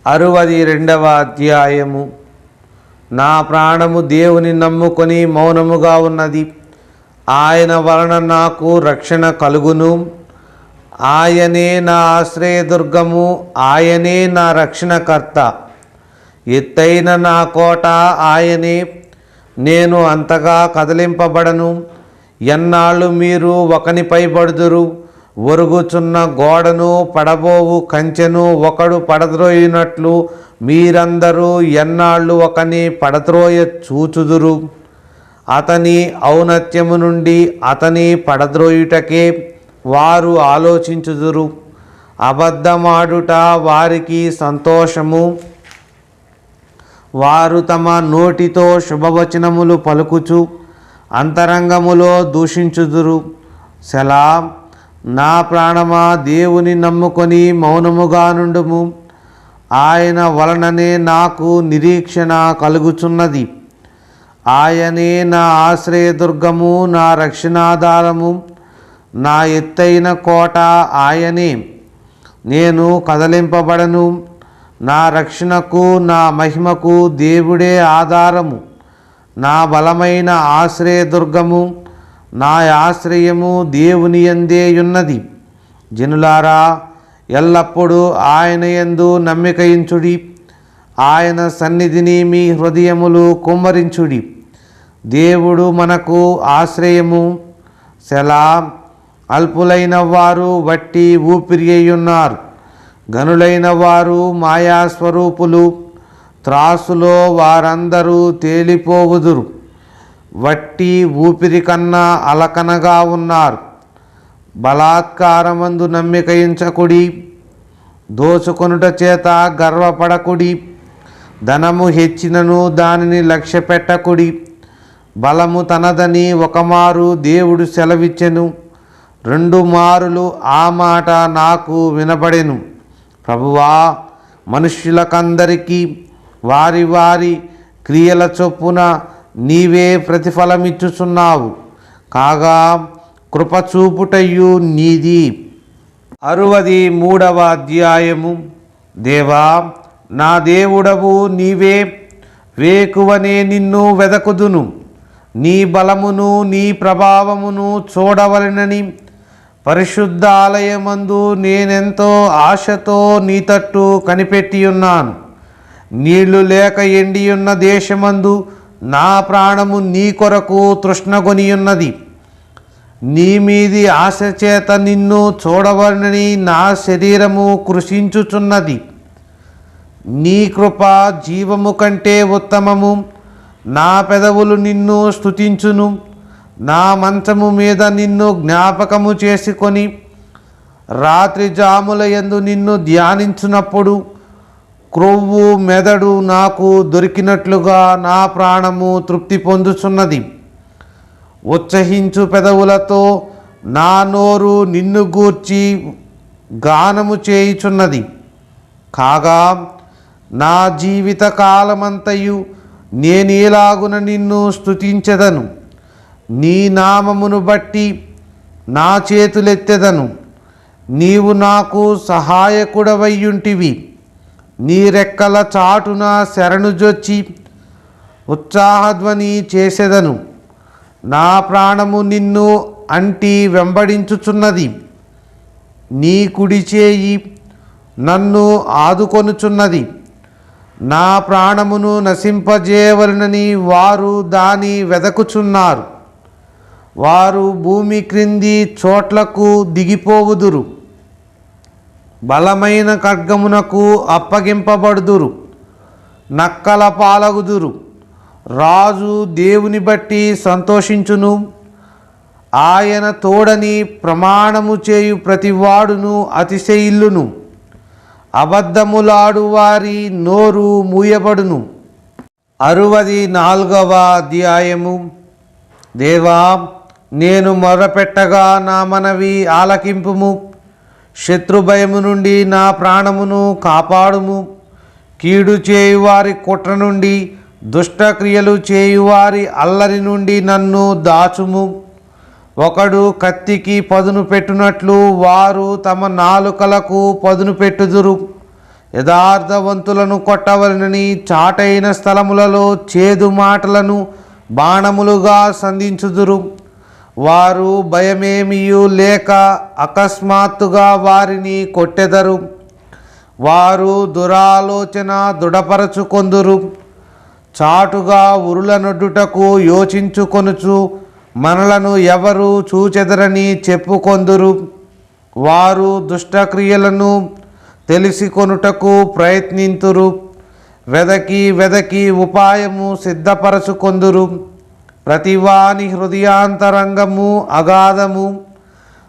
62వ అధ్యాయము. నా ప్రాణము దేవుని నమ్ముకొని మౌనముగా ఉన్నది. ఆయన వలన నాకు రక్షణ కలుగును. ఆయనే నా ఆశ్రయదుర్గము, ఆయనే నా రక్షణకర్త. ఎత్తైన నా కోట ఆయనే. నేను అంతగా కదిలింపబడను. ఎన్నాళ్ళు మీరు ఒకనిపై పడుదురు? ఒరుగుచున్న గోడను పడబోవు కంచెను ఒకడు పడద్రోయినట్లు మీరందరూ ఎన్నాళ్ళు ఒకని పడద్రోయ చూచుదురు. అతని ఔన్నత్యము నుండి అతని పడద్రోయుటకే వారు ఆలోచించుదురు. అబద్ధమాడుట వారికి సంతోషము. వారు తమ నోటితో శుభవచనములు పలుకుచు అంతరంగములో దూషించుదురు. సెలా. నా ప్రాణమా, దేవుని నమ్ముకొని మౌనముగా నుండుము. ఆయన వలననే నాకు నిరీక్షణ కలుగుచున్నది. ఆయనే నా ఆశ్రయదుర్గము, నా రక్షణాధారము, నా ఎత్తైన కోట ఆయనే. నేను కదలింపబడను. నా రక్షణకు నా మహిమకు దేవుడే ఆధారము, నా బలమైన ఆశ్రయదుర్గము, నా ఆశ్రయము దేవుని యందే ఉన్నది. జనులారా, ఎల్లప్పుడూ ఆయన యందు నమ్మికయించుడి, ఆయన సన్నిధిని మీ హృదయములు కుమ్మరించుడి. దేవుడు మనకు ఆశ్రయము. సెలా. అల్పులైన వారు వట్టి ఊపిరి అయ్యున్నారు, గనులైన వారు మాయాస్వరూపులు. త్రాసులో వారందరూ తేలిపోవుదురు, వట్టి ఊపిరి కన్నా అలకనగా ఉన్నారు. బలాత్కారమందు నమ్మికయించకుడి, దోచుకొనుట చేత గర్వపడకుడి. ధనము హెచ్చినను దానిని లక్ష్యపెట్టకుడి. బలము తనదని ఒకమారు దేవుడు సెలవిచ్చెను, 2 మారులు ఆ మాట నాకు వినబడెను. ప్రభువా, మనుష్యులకందరికీ వారి వారి క్రియల చొప్పున నీవే ప్రతిఫలమిచ్చుచున్నావు, కాగా కృపచూపుటయు నీది. 63వ అధ్యాయము. దేవా, నా దేవుడవు నీవే, వేకువనే నిన్ను వెదకుదును. నీ బలమును నీ ప్రభావమును చూడవలెనని పరిశుద్ధ ఆలయమందు నేనెంతో ఆశతో నీ తట్టు కనిపెట్టియున్నాను. నీళ్లు లేక ఎండియున్న దేశమందు నా ప్రాణము నీ కొరకు తృష్ణగొనియున్నది. నీ మీది ఆశ చేత నిన్ను చూడవలనని నా శరీరము కృషించుచున్నది. నీ కృప జీవము కంటే ఉత్తమము. నా పెదవులు నిన్ను స్తుతించును. నా మంచము మీద నిన్ను జ్ఞాపకము చేసుకొని రాత్రి జాముల యందు నిన్ను ధ్యానించునప్పుడు క్రొవ్వు మెదడు నాకు దొరికినట్లుగా నా ప్రాణము తృప్తి పొందుచున్నది. ఉత్సహించు పెదవులతో నా నోరు నిన్ను గూర్చి గానము చేయుచున్నది. కాగా నా జీవిత కాలమంతయు నేనేలాగున నిన్ను స్తుతించెదను. నీ నామమును బట్టి నా చేతులెత్తెదను. నీవు నాకు సహాయకుడవయ్యుంటివి. నీ రెక్కల చాటున శరణుజొచ్చి ఉత్సాహధ్వని చేసెదను. నా ప్రాణము నిన్ను అంటి వెంబడించుచున్నది. నీ కుడి చేయి నన్ను ఆదుకొనుచున్నది. నా ప్రాణమును నశింపజేయవలనని వారు దాని వెదకుచున్నారు. వారు భూమి క్రింది చోట్లకు దిగిపోవుదురు, బలమైన ఖడ్గమునకు అప్పగింపబడుదురు, నక్కల పాలగుదురు. రాజు దేవుని బట్టి సంతోషించును. ఆయన తోడని ప్రమాణము చేయు ప్రతివాడును అతిశయిల్లును. అబద్ధములాడు వారి నోరు మూయబడును. 64వ అధ్యాయము. దేవా, నేను మొరపెట్టగా నా మనవి ఆలకింపుము. శత్రుభయము నుండి నా ప్రాణమును కాపాడుము. కీడు చేయువారి కుట్ర నుండి, దుష్టక్రియలు చేయువారి అల్లరి నుండి నన్ను దాచుము. ఒకడు కత్తికి పదును పెట్టునట్లు వారు తమ నాలుకలకు పదును పెట్టుదురు. యథార్థవంతులను కొట్టవలనని చాటైన స్థలములలో చేదు మాటలను బాణములుగా సంధించుదురు. వారు భయమేమియూ లేక అకస్మాత్తుగా వారిని కొట్టెదరు. వారు దురాలోచన దృఢపరచుకొందురు. చాటుగా ఉరులనొడ్డుటకు యోచించుకొనుచు మనలను ఎవరు చూచెదరని చెప్పుకొందురు. వారు దుష్టక్రియలను తెలిసికొనుటకు ప్రయత్నింతురు. వెదకి ఉపాయము సిద్ధపరచుకొందురు. ప్రతివాని హృదయాంతరంగము అగాధము.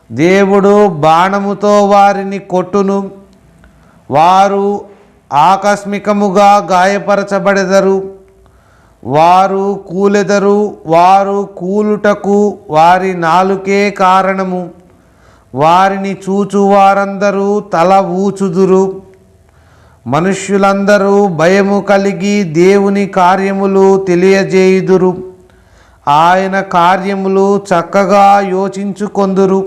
దేవుడు బాణముతో వారిని కొట్టును. వారు ఆకస్మికముగా గాయపరచబడెదరు. వారు కూలెదరు. వారు కూలుటకు వారి నాలుకే కారణము. వారిని చూచు వారందరూ తల ఊచుదురు. మనుష్యులందరూ భయము కలిగి దేవుని కార్యములు తెలియజేయుదురు. ఆయన కార్యములు చక్కగా యోచించుకొందురు.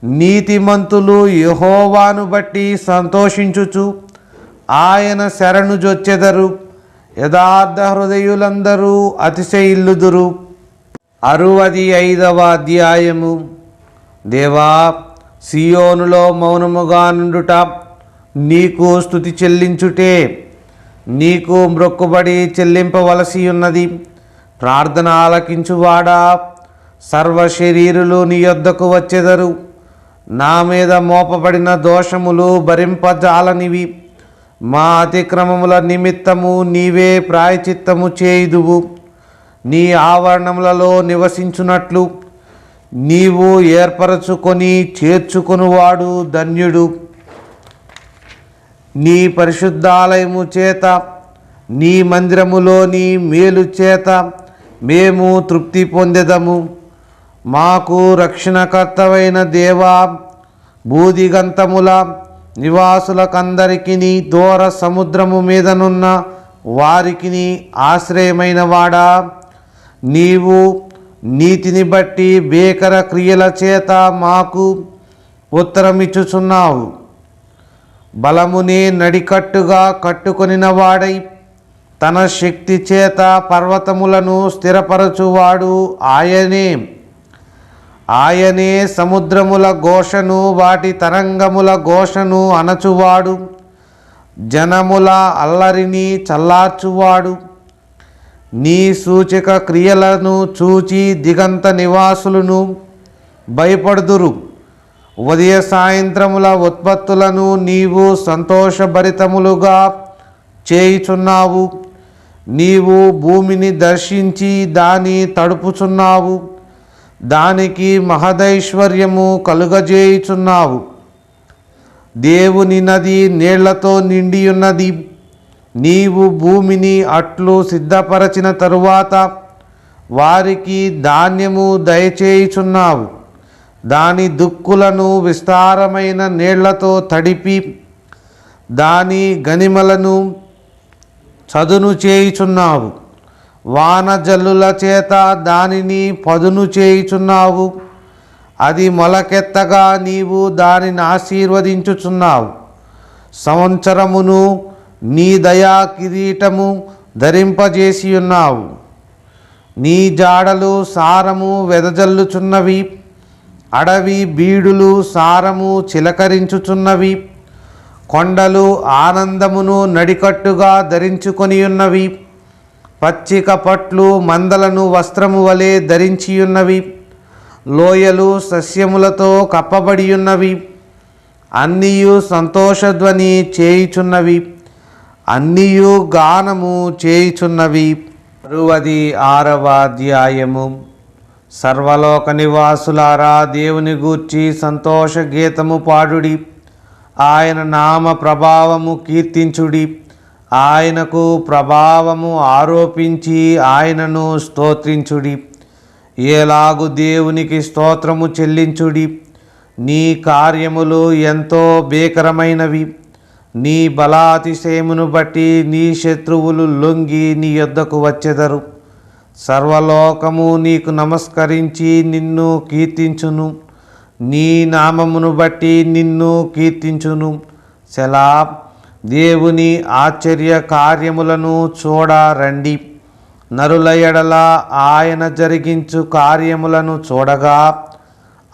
నీతిమంతులు యెహోవాను బట్టి సంతోషించుచు ఆయన శరణు జొచ్చెదరు. యథార్థ హృదయులందరూ అతిశయిల్లుదురు. 65వ అధ్యాయము. దేవా, సియోనులో మౌనముగా నుండుట నీకు స్తుతి చెల్లించుటే. నీకు మ్రొక్కుబడి చెల్లింపవలసి ఉన్నది. ప్రార్థన ఆలకించువాడా, సర్వశరీరులు నీ యొద్దకు వచ్చెదరు. నా మీద మోపబడిన దోషములు భరింపజాలనివి. మా అతిక్రమముల నిమిత్తము నీవే ప్రాయచిత్తము చేయుదువు. నీ ఆవరణములలో నివసించున్నట్లు నీవు ఏర్పరచుకొని చేర్చుకొనువాడు ధన్యుడు. నీ పరిశుద్ధాలయము చేత, నీ మందిరములోని మేలు చేత మేము తృప్తి పొందెదము. మాకు రక్షణకర్తవైన దేవా, భూదిగంతముల నివాసులకందరికిని, దూర సముద్రము మీదనున్న వారికిని ఆశ్రయమైన వాడా, నీవు నీతిని బట్టి భీకర క్రియల చేత మాకు ఉత్తరమిచ్చుచున్నావు. బలమునే నడికట్టుగా కట్టుకొనిన వాడై తన శక్తి చేత పర్వతములను స్థిరపరచువాడు ఆయనే. ఆయనే సముద్రముల ఘోషను, వాటి తరంగముల ఘోషను అణచువాడు. జనముల అల్లరిని చల్లార్చువాడు. నీ సూచక క్రియలను చూచి దిగంత నివాసులను భయపడుదురు. ఉదయ సాయంత్రముల ఉత్పత్తులను నీవు సంతోషభరితములుగా చేయుచున్నావు. నీవు భూమిని దర్శించి దాని తడుపుచున్నావు. దానికి మహదైశ్వర్యము కలుగజేయుచున్నావు. దేవుని నది నీళ్లతో నిండియున్నది. నీవు భూమిని అట్లు సిద్ధపరచిన తరువాత వారికి ధాన్యము దయచేయుచున్నావు. దాని దుక్కులను విస్తారమైన నీళ్లతో తడిపి దాని గనిమలను చదును చేయుచున్నావు. వాన జల్లుల చేత దానిని పదును చేయుచున్నావు. అది మొలకెత్తగా నీవు దానిని ఆశీర్వదించుచున్నావు. సంవత్సరమును నీ దయా కిరీటము ధరింపజేసి ఉన్నావు. నీ జాడలు సారము వెదజల్లుచున్నవి. అడవి బీడులు సారము చిలకరించుచున్నవి. కొండలు ఆనందమును నడికట్టుగా ధరించుకొని ఉన్నవి. పచ్చిక పట్లు మందలను వస్త్రము వలె ధరించియున్నవి. లోయలు సస్యములతో కప్పబడి ఉన్నవి. అన్నీయు సంతోషధ్వని చేయుచున్నవి. అన్నీయు గానము చేయుచున్నవి. 66వ అధ్యాయము. సర్వలోక నివాసులారా, దేవుని గూర్చి సంతోష గీతము పాడుడి. ఆయన నామ ప్రభావము కీర్తించుడి. ఆయనకు ప్రభావము ఆరోపించి ఆయనను స్తోత్రించుడి. ఏలాగు దేవునికి స్తోత్రము చెల్లించుడి. నీ కార్యములు ఎంతో భీకరమైనవి. నీ బలాతిశయమును బట్టి నీ శత్రువులు లొంగి నీ యొద్దకు వచ్చెదరు. సర్వలోకము నీకు నమస్కరించి నిన్ను కీర్తించును. నీ నామమును బట్టి నిన్ను కీర్తించును. సెలా. దేవుని ఆశ్చర్య కార్యములను చూడ రండి. నరుల ఎడల ఆయన జరిగించు కార్యములను చూడగా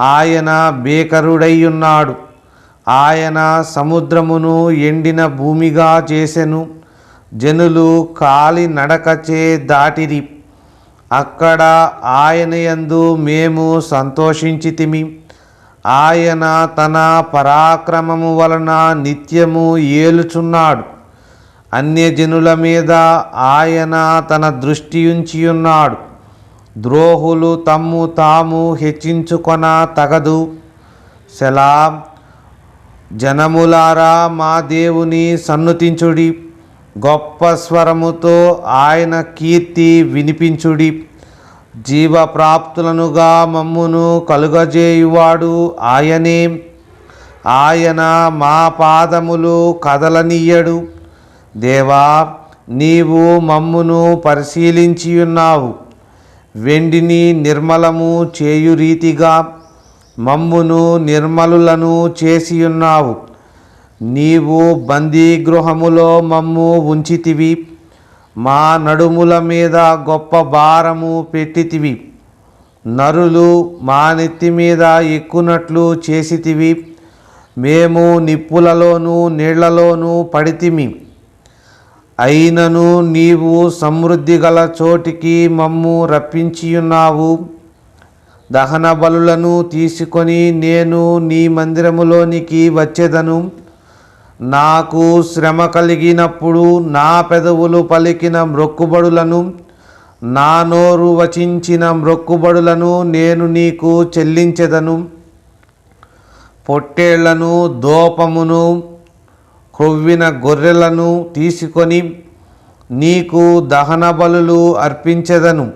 ఆయన భీకరుడై ఉన్నాడు. ఆయన సముద్రమును ఎండిన భూమిగా చేసెను. జనులు కాలి నడకచే దాటిరి. అక్కడ ఆయన యందు మేము సంతోషించితిమి. ఆయన తన పరాక్రమము వలన నిత్యము ఏలుచున్నాడు. అన్యజనుల మీద ఆయన తన దృష్టి ఉంచి ఉన్నాడు. ద్రోహులు తమ్ము తాము హెచ్చించుకొన తగదు. సెలా. జనములారా, మా దేవుని సన్నుతించుడి. గొప్ప స్వరముతో ఆయన కీర్తి వినిపించుడి. జీవప్రాప్తులనుగా మమ్మును కలుగజేయువాడు ఆయనే. ఆయన మా పాదములు కదలనీయడు. దేవా, నీవు మమ్మును పరిశీలించి ఉన్నావు. వెండిని నిర్మలము చేయు రీతిగా మమ్మును నిర్మలులను చేసియున్నావు. నీవు బందీగృహములో మమ్ము ఉంచితివి. మా నడుముల మీద గొప్ప భారము పెట్టితివి. నరులు మా నెత్తి మీద ఎక్కునట్లు చేసితివి. మేము నిప్పులలోనూ నీళ్లలోనూ పడితిమి. అయినను నీవు సమృద్ధి గల చోటికి మమ్ము రప్పించియున్నావు. దహన బలులను తీసుకొని నేను నీ మందిరములోనికి వచ్చెదను. నాకు శ్రమ కలిగినప్పుడు నా పెదవులు పలికిన మ్రొక్కుబడులను, నా నోరు వచించిన మ్రొక్కుబడులను నేను నీకు చెల్లించెదను. పొట్టేళ్లను, దోపమును, క్రొవ్విన గొర్రెలను తీసుకొని నీకు దహన బలులు అర్పించెదను.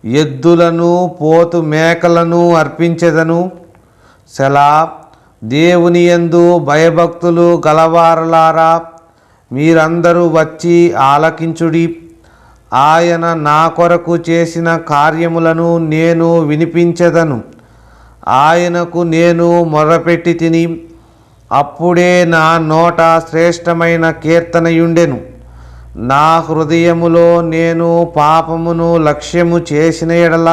ఎద్దులను, పోతు మేకలను అర్పించెదను. సెలా. దేవుని యందు భయభక్తులు గలవారలారా, మీరందరూ వచ్చి ఆలకించుడి. ఆయన నా కొరకు చేసిన కార్యములను నేను వినిపించెదను. ఆయనకు నేను మొర్రపెట్టి తిని, అప్పుడే నా నోట శ్రేష్టమైన కీర్తనయుండెను. నా హృదయములో నేను పాపమును లక్ష్యము చేసిన ఎడల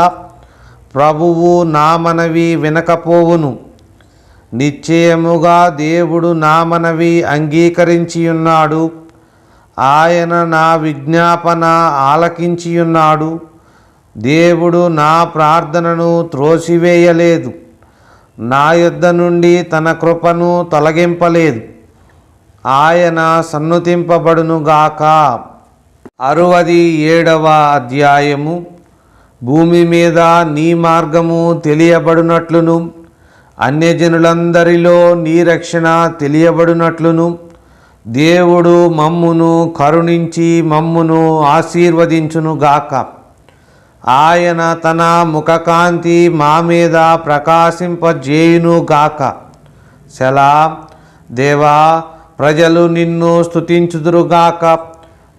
ప్రభువు నా మనవి వినకపోవును. నిశ్చయముగా దేవుడు నా మనవి అంగీకరించియున్నాడు. ఆయన నా విజ్ఞాపన ఆలకించియున్నాడు. దేవుడు నా ప్రార్థనను త్రోసివేయలేదు. నా యొద్ద నుండి తన కృపను తొలగింపలేదు. ఆయన సన్నుతింపబడునుగాక. 67వ అధ్యాయము. భూమి మీద నీ మార్గము తెలియబడినట్లును, అన్యజనులందరిలో నీ రక్షణ తెలియబడినట్లును దేవుడు మమ్మును కరుణించి మమ్మును ఆశీర్వదించునుగాక. ఆయన తన ముఖకాంతి మా మీద ప్రకాశింపజేయునుగాక. సెలా. దేవా, ప్రజలు నిన్ను స్తుతించుదురుగాక.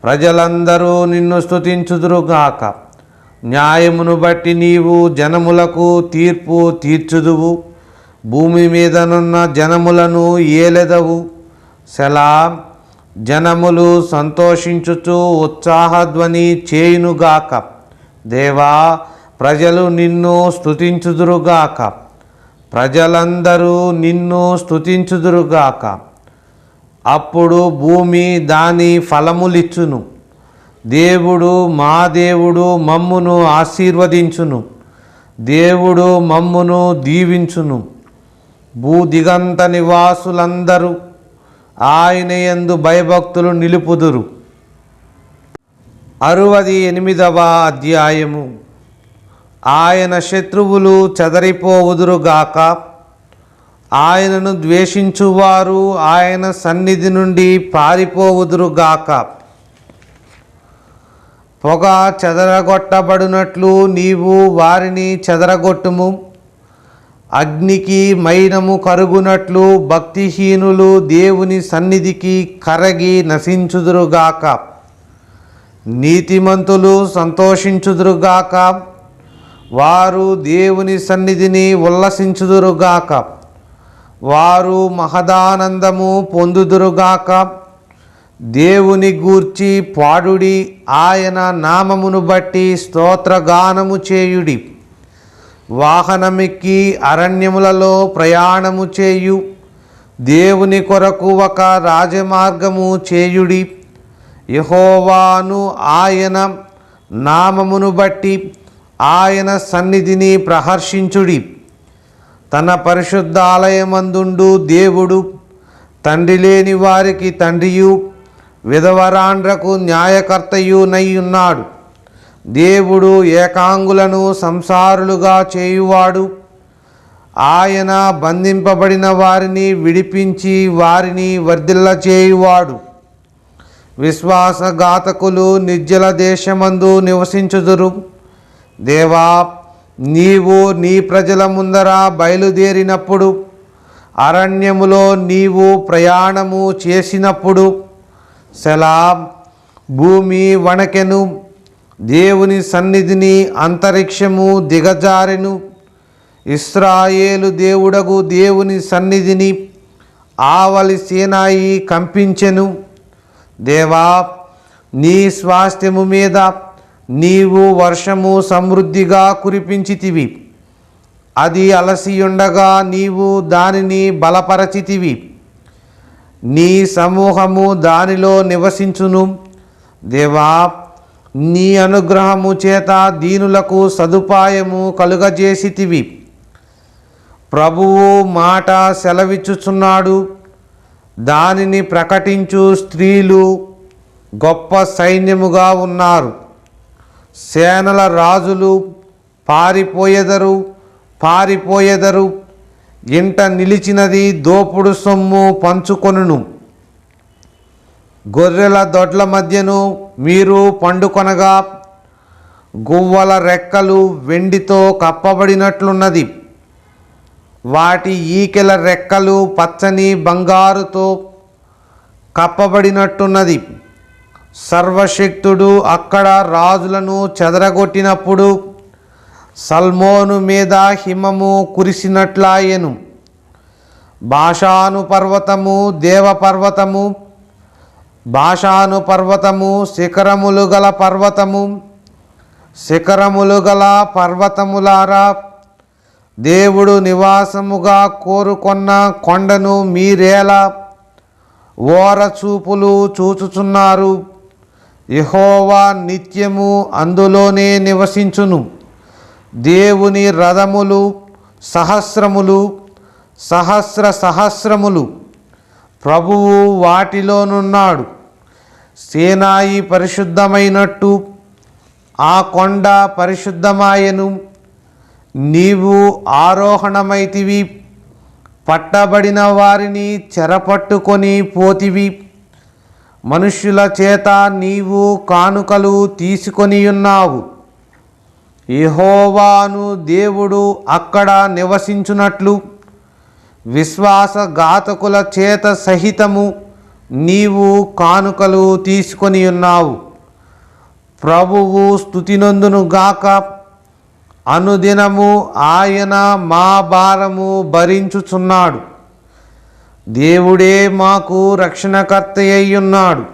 ప్రజలందరూ నిన్ను స్తుతించుదురుగాక. న్యాయమును బట్టి నీవు జనములకు తీర్పు తీర్చుదువు. భూమి మీదనున్న జనములను ఏలెదవు. సెలా. జనములు సంతోషించుచు ఉత్సాహధ్వని చేయునుగాక. దేవా, ప్రజలు నిన్ను స్తుతించుదురుగాక. ప్రజలందరూ నిన్ను స్తుతించుదురుగాక. అప్పుడు భూమి దాని ఫలములిచ్చును. దేవుడు మా దేవుడు మమ్మును ఆశీర్వదించును. దేవుడు మమ్మును దీవించును. భూదిగంత నివాసులందరూ ఆయన యందు భయభక్తులు నిలుపుదురు. 68వ అధ్యాయము. ఆయన శత్రువులు చెదరిపోవుదురుగాక. ఆయనను ద్వేషించువారు ఆయన సన్నిధి నుండి పారిపోవుదురుగాక. పొగ చెదరగొట్టబడినట్లు నీవు వారిని చెదరగొట్టుము. అగ్నికి మైనము కరుగునట్లు భక్తిహీనులు దేవుని సన్నిధికి కరగి నశించుదురుగాక. నీతిమంతులు సంతోషించుదురుగాక. వారు దేవుని సన్నిధిని ఉల్లసించుదురుగాక. వారు మహదానందము పొందుదురుగాక. దేవుని గూర్చి పాడుడి. ఆయన నామమును బట్టి స్తోత్రగానము చేయుడి. వాహనమెక్కి అరణ్యములలో ప్రయాణము చేయు. దేవుని కొరకు ఒక రాజమార్గము చేయుడి. యెహోవాను ఆయన నామమును బట్టి ఆయన సన్నిధిని ప్రహర్షించుడి. తన పరిశుద్ధాలయమందుండు దేవుడు తండ్రి లేని వారికి తండ్రియు, విధవరాండ్రకు న్యాయకర్తయునైయున్నాడు. దేవుడు ఏకాంగులను సంసారులుగా చేయువాడు. ఆయన బంధింపబడిన వారిని విడిపించి వారిని వర్ధిల్ల చేయువాడు. విశ్వాసఘాతకులు నిర్జల దేశమందు నివసించుదురు. దేవా, నీవు నీ ప్రజల ముందర బయలుదేరినప్పుడు, అరణ్యములో నీవు ప్రయాణము చేసినప్పుడు, సెలా. భూమి వణకెను, దేవుని సన్నిధిని అంతరిక్షము దిగజారెను. ఇశ్రాయేలు దేవుడగు దేవుని సన్నిధిని ఆవలి సీనాయి కంపించెను. దేవా, నీ స్వాస్థ్యము మీద నీవు వర్షము సమృద్ధిగా కురిపించితివి. అది అలసియుండగా నీవు దానిని బలపరచితివి. నీ సమూహము దానిలో నివసించును. దేవా, నీ అనుగ్రహము చేత దీనులకు సదుపాయము కలుగజేసితివి. ప్రభువు మాట సెలవిచ్చుచున్నాడు, దానిని ప్రకటించు స్త్రీలు గొప్ప సైన్యముగా ఉన్నారు. సేనల రాజులు పారిపోయెదరు. ఇంట నిలిచినది దోపుడు సొమ్ము పంచుకొనును. గొర్రెల దొడ్ల మధ్యను మీరు పండుకొనగా గువ్వల రెక్కలు వెండితో కప్పబడినట్లున్నది. వాటి ఈకెల రెక్కలు పచ్చని బంగారుతో కప్పబడినట్టున్నది. సర్వశక్తుడు అక్కడ రాజులను చెదరగొట్టినప్పుడు సల్మోను మీద హిమము కురిసినట్లాయెను. బాషాను పర్వతము దేవపర్వతము, బాషాను పర్వతము శిఖరములు గల పర్వతములారా, దేవుడు నివాసముగా కోరుకొన్న కొండను మీరేలా ఓరచూపులు చూచుచున్నారు? యెహోవా నిత్యము అందులోనే నివసించును. దేవుని రథములు సహస్రములు, ప్రభువు వాటిలోనున్నాడు. సీనాయి పరిశుద్ధమైనట్టు ఆ కొండ పరిశుద్ధమాయెను. నీవు ఆరోహణమైతివి, పట్టబడిన వారిని చెరపట్టుకొని పోతివి. మనుష్యుల చేత నీవు కానుకలు తీసుకొనియున్నావు. యెహోవాను దేవుడు అక్కడ నివసించునట్లు విశ్వాసఘాతకుల చేత సహితము నీవు కానుకలు తీసుకొనియున్నావు. ప్రభువు స్తుతినందును గాక. అనుదినము ఆయన మా భారము భరించుచున్నాడు. దేవుడే మాకు రక్షణకర్తయ్యున్నాడు.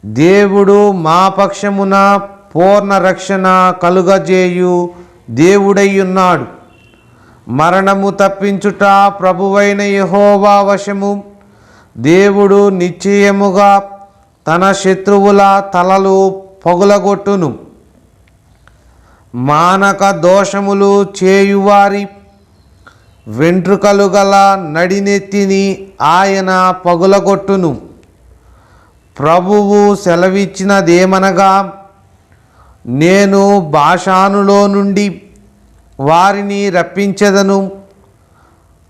దేవుడు మా పక్షమున పూర్ణ రక్షణ కలుగజేయు దేవుడయ్యున్నాడు. మరణము తప్పించుట ప్రభువైన యెహోవా వశము. దేవుడు నిశ్చయముగా తన శత్రువుల తలలు పగులగొట్టును. మానక దోషములు చేయువారి వెంట్రుకలు గల నడినెత్తిని ఆయన పగులగొట్టును. ప్రభువు సెలవిచ్చినదేమనగా, నేను బాషానులో నుండి వారిని రప్పించెదను,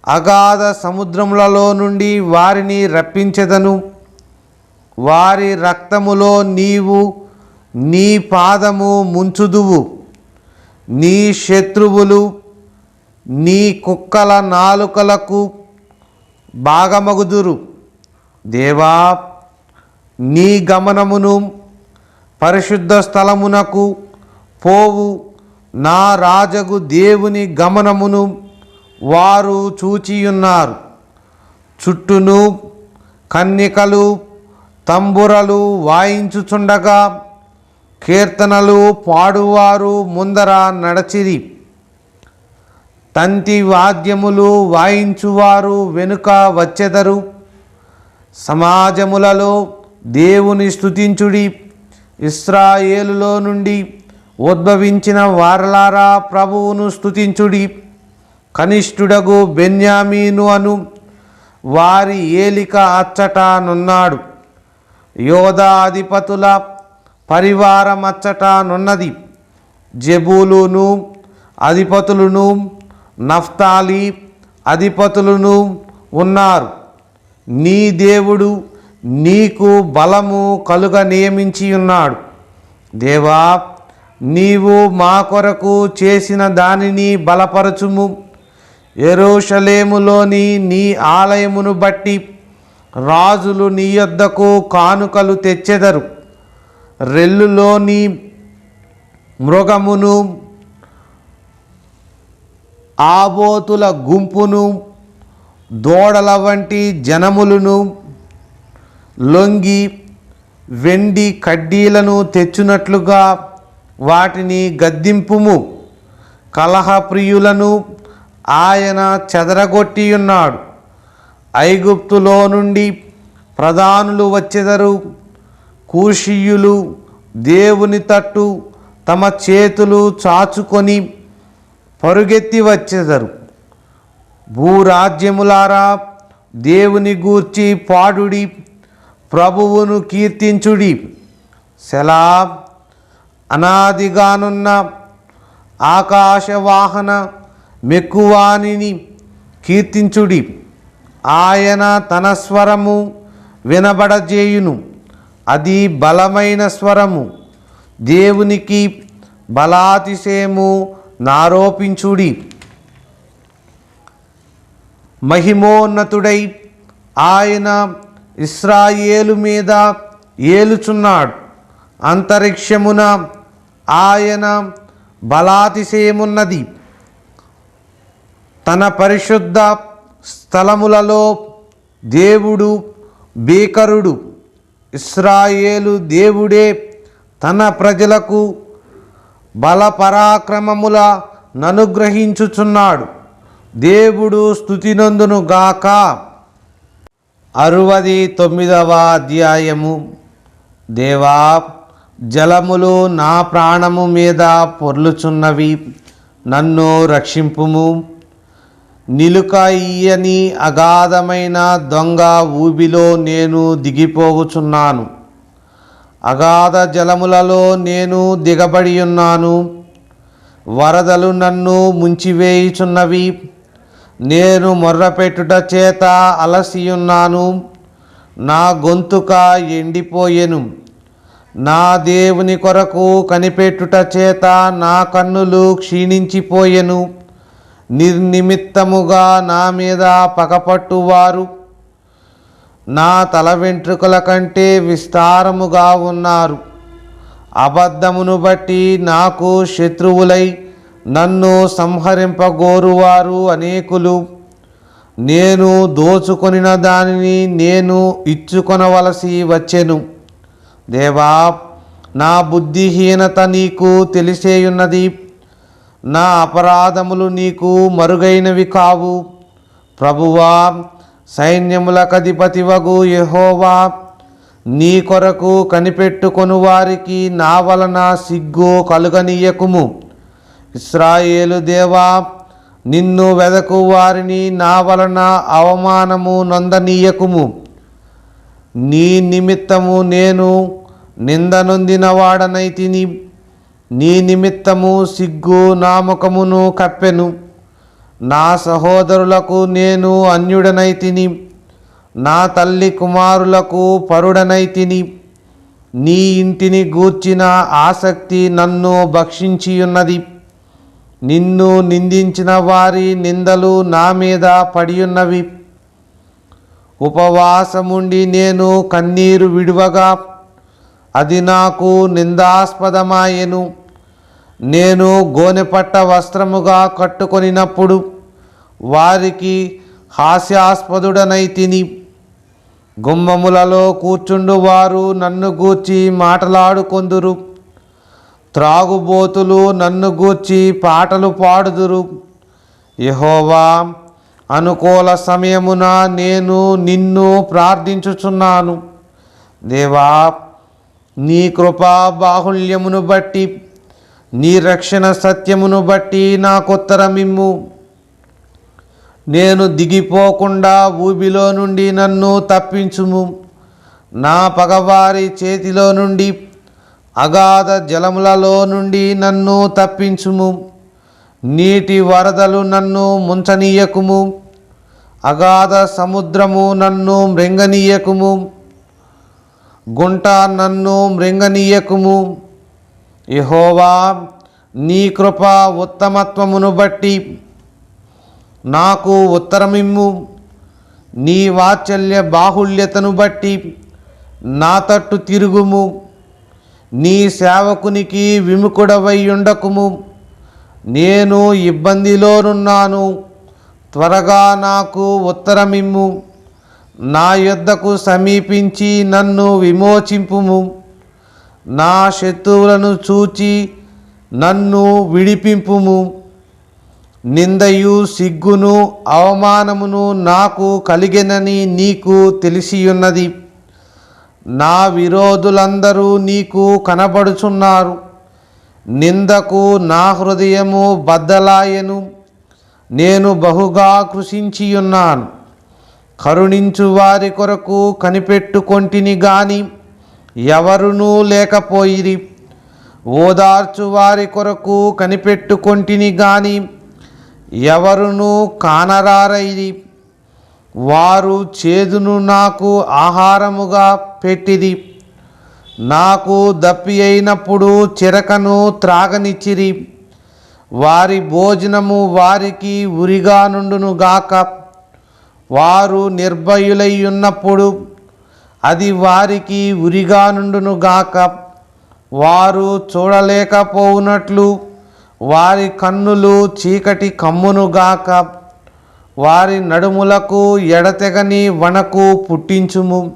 అగాధ సముద్రములలో నుండి వారిని రప్పించెదను. వారి రక్తములో నీవు నీ పాదము ముంచుదువు. నీ శత్రువులు నీ కుక్కల నాలుకలకు భాగమగుదురు. దేవా, నీ గమనమును పరిశుద్ధ స్థలమునకు పోవు నా రాజగు దేవుని గమనమును వారు చూచియున్నారు. చుట్టూను కన్యకలు తంబురలు వాయించుచుండగా కీర్తనలు పాడువారు ముందర నడచిరి. తంతి వాద్యములు వాయించువారు వెనుక వచ్చెదరు. సమాజములలో దేవుని స్తుతించుడి. ఇశ్రాయేలులో నుండి ఉద్భవించిన వారలారా ప్రభువును స్తుతించుడి. కనిష్ఠుడగు బెన్యామీను అను వారి ఏలిక అచ్చట నున్నాడు. యోధా అధిపతుల పరివారం అచ్చట నున్నది. జెబూలూను అధిపతులను నఫ్తాలి అధిపతులను ఉన్నారు. నీ దేవుడు నీకు బలము కలుగ నియమించి ఉన్నాడు. దేవా, నీవు మా కొరకు చేసిన దానిని బలపరచుము. యెరూషలేములోని నీ ఆలయమును బట్టి రాజులు నీ యొద్దకు కానుకలు తెచ్చెదరు. రెల్లులోని మృగమును ఆబోతుల గుంపును, దూడల వంటి జనములను లొంగి వెండి కడ్డీలను తెచ్చునట్లుగా వాటిని గద్దింపుము. కలహప్రియులను ఆయన చెదరగొట్టియున్నాడు. ఐగుప్తులో నుండి ప్రధానులు వచ్చెదరు. కూషీయులు దేవుని తట్టు తమ చేతులు చాచుకొని పరుగెత్తి వచ్చెదరు. భూరాజ్యములారా, దేవుని గూర్చి పాడుడి, ప్రభువును కీర్తించుడి. సెలా. అనాదిగానున్న ఆకాశవాహన మెక్కువానిని కీర్తించుడి. ఆయన తన స్వరము వినబడజేయును, అది బలమైన స్వరము. దేవునికి బలాతిశయము నారోపించుడి. మహిమోన్నతుడై ఆయన ఇశ్రాయేలు మీద ఏలుచున్నాడు. అంతరిక్షమున ఆయన బలాతిశయమున్నది. తన పరిశుద్ధ స్థలములలో దేవుడు భీకరుడు. ఇశ్రాయేలు దేవుడే తన ప్రజలకు బలపరాక్రమముల ననుగ్రహించుచున్నాడు. దేవుడు స్తుతినందును గాక. 69వ అధ్యాయము. దేవా, జలములు నా ప్రాణము మీద పొర్లుచున్నవి, నన్ను రక్షింపుము. నిలుక ఇయ్యని అగాధమైన దొంగ ఊబిలో నేను దిగిపోవుచున్నాను. అగాధ జలములలో నేను దిగబడి ఉన్నాను. వరదలు నన్ను ముంచివేయుచున్నవి. నేను మొర్రపెట్టుట చేత అలసియున్నాను. నా గొంతుక ఎండిపోయెను. నా దేవుని కొరకు కనిపెట్టుట చేత నా కన్నులు క్షీణించిపోయెను. నిర్నిమిత్తముగా నా మీద పగపట్టువారు నా తల వెంట్రుకల కంటే విస్తారముగా ఉన్నారు. అబద్ధమును బట్టి నాకు శత్రువులై నన్ను సంహరింపగోరువారు అనేకులు. నేను దోచుకొనిన దానిని నేను ఇచ్చుకొనవలసి వచ్చెను. దేవా, నా బుద్ధిహీనత నీకు తెలిసేయున్నది. నా అపరాధములు నీకు మరుగైనవి కావు. ప్రభువా, సైన్యములకధిపతివగు యెహోవా, నీ కొరకు కనిపెట్టుకొను వారికి నా వలన సిగ్గు కలుగనీయకుము. ఇశ్రాయేలు దేవా, నిన్ను వెదకు వారిని నా వలన అవమానము నొందనీయకుము. నీ నిమిత్తము నేను నిందనొందిన వాడనైతిని. నీ నిమిత్తము సిగ్గు నా ముఖమును కప్పెను. నా సహోదరులకు నేను అన్యుడనైతిని. నా తల్లి కుమారులకు పరుడనైతిని. నీ ఇంటిని గూర్చిన ఆసక్తి నన్ను భక్షించియున్నది. నిన్ను నిందించిన వారి నిందలు నా మీద పడియున్నవి. ఉపవాసముండి నేను కన్నీరు విడువగా అది నాకు నిందాస్పదమాయెను. నేను గోనెపట్ట వస్త్రముగా కట్టుకొనినప్పుడు వారికి హాస్యాస్పదుడనైతిని. గుమ్మములలో కూర్చుండు వారు నన్ను గూర్చి మాటలాడుకొందురు. త్రాగుబోతులు నన్ను గూర్చి పాటలు పాడుదురు. యెహోవా, అనుకూల సమయమున నేను నిన్ను ప్రార్థించుచున్నాను. దేవా, నీ కృపా బాహుళ్యమును బట్టి, నీ రక్షణ సత్యమును బట్టి నాకుత్తరమిమ్ము. నేను దిగిపోకుండా ఊబిలో నుండి నన్ను తప్పించుము. నా పగవారి చేతిలో నుండి, అగాధ జలములలో నుండి నన్ను తప్పించుము. నీటి వరదలు నన్ను ముంచనీయకుము. అగాధ సముద్రము నన్ను మృంగనీయకుము. గుంట నన్ను మృంగనీయకుము. యెహోవా, నీ కృప ఉత్తమత్వమును బట్టి నాకు ఉత్తరమిమ్ము. నీ వాత్సల్య బాహుళ్యతను బట్టి నా తట్టు తిరుగుము. నీ సేవకునికి విముఖుడవై ఉండకుము. నేను ఇబ్బందిలోనున్నాను, త్వరగా నాకు ఉత్తరమిమ్ము. నా యొద్దకు సమీపించి నన్ను విమోచింపుము. నా శత్రువులను చూచి నన్ను విడిపింపుము. నిందయు సిగ్గును అవమానమును నాకు కలిగెనని నీకు తెలిసియున్నది. నా విరోధులందరూ నీకు కనబడుచున్నారు. నిందకు నా హృదయము బద్దలాయెను. నేను బహుగా కృషించియున్నాను. కరుణించు వారి కొరకు కనిపెట్టుకొంటిని గాని ఎవరునూ లేకపోయిరి. ఓదార్చు వారి కొరకు కనిపెట్టుకొంటిని గాని ఎవరునూ కానరారైరి. వారు చేదును నాకు ఆహారముగా పెట్టిరి. నాకు దప్పి అయినప్పుడు చిరకను త్రాగనిచ్చిరి. వారి భోజనము వారికి ఉరిగా నుండును గాక. వారు నిర్భయులై ఉన్నప్పుడు అది వారికి ఉరిగా నుండును గాక. వారు చూడలేకపోవునట్లు వారి కన్నులు చీకటి కమ్మును గాక. వారి నడుములకు ఎడతెగని వణకు పుట్టించుము.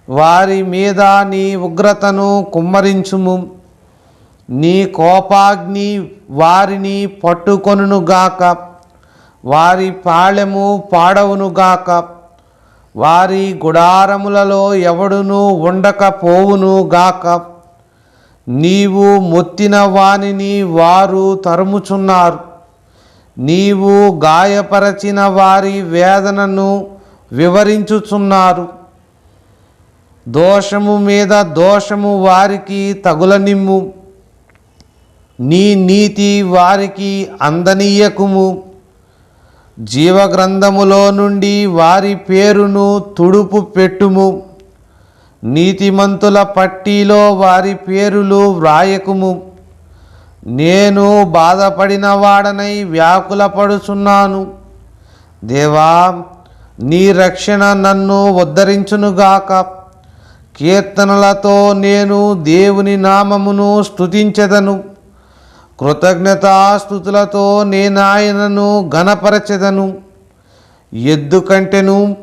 వారి మీద నీ ఉగ్రతను కుమ్మరించుము. నీ కోపాగ్ని వారిని పట్టుకొనుగాక. వారి పాళెము పాడవునుగాక. వారి గుడారములలో ఎవడునూ ఉండకపోవునుగాక. నీవు మొత్తిన వానిని వారు తరుముచున్నారు. నీవు గాయపరచిన వారి వేదనను వివరించుచున్నారు. దోషము మీద దోషము వారికి తగులనిమ్ము. నీ నీతి వారికి అందనీయకుము. జీవగ్రంథములో నుండి వారి పేరును తుడుపు పెట్టుము. నీతిమంతుల పట్టీలో వారి పేరులు వ్రాయకుము. నేను బాధపడిన వాడనై వ్యాకులపడుచున్నాను. దేవా, నీ రక్షణ నన్ను ఉద్ధరించునుగాక. కీర్తనలతో నేను దేవుని నామమును స్తుతించెదను. కృతజ్ఞతాస్తుతులతో నేనాయనను ఘనపరచెదను. ఎద్దు కంటెను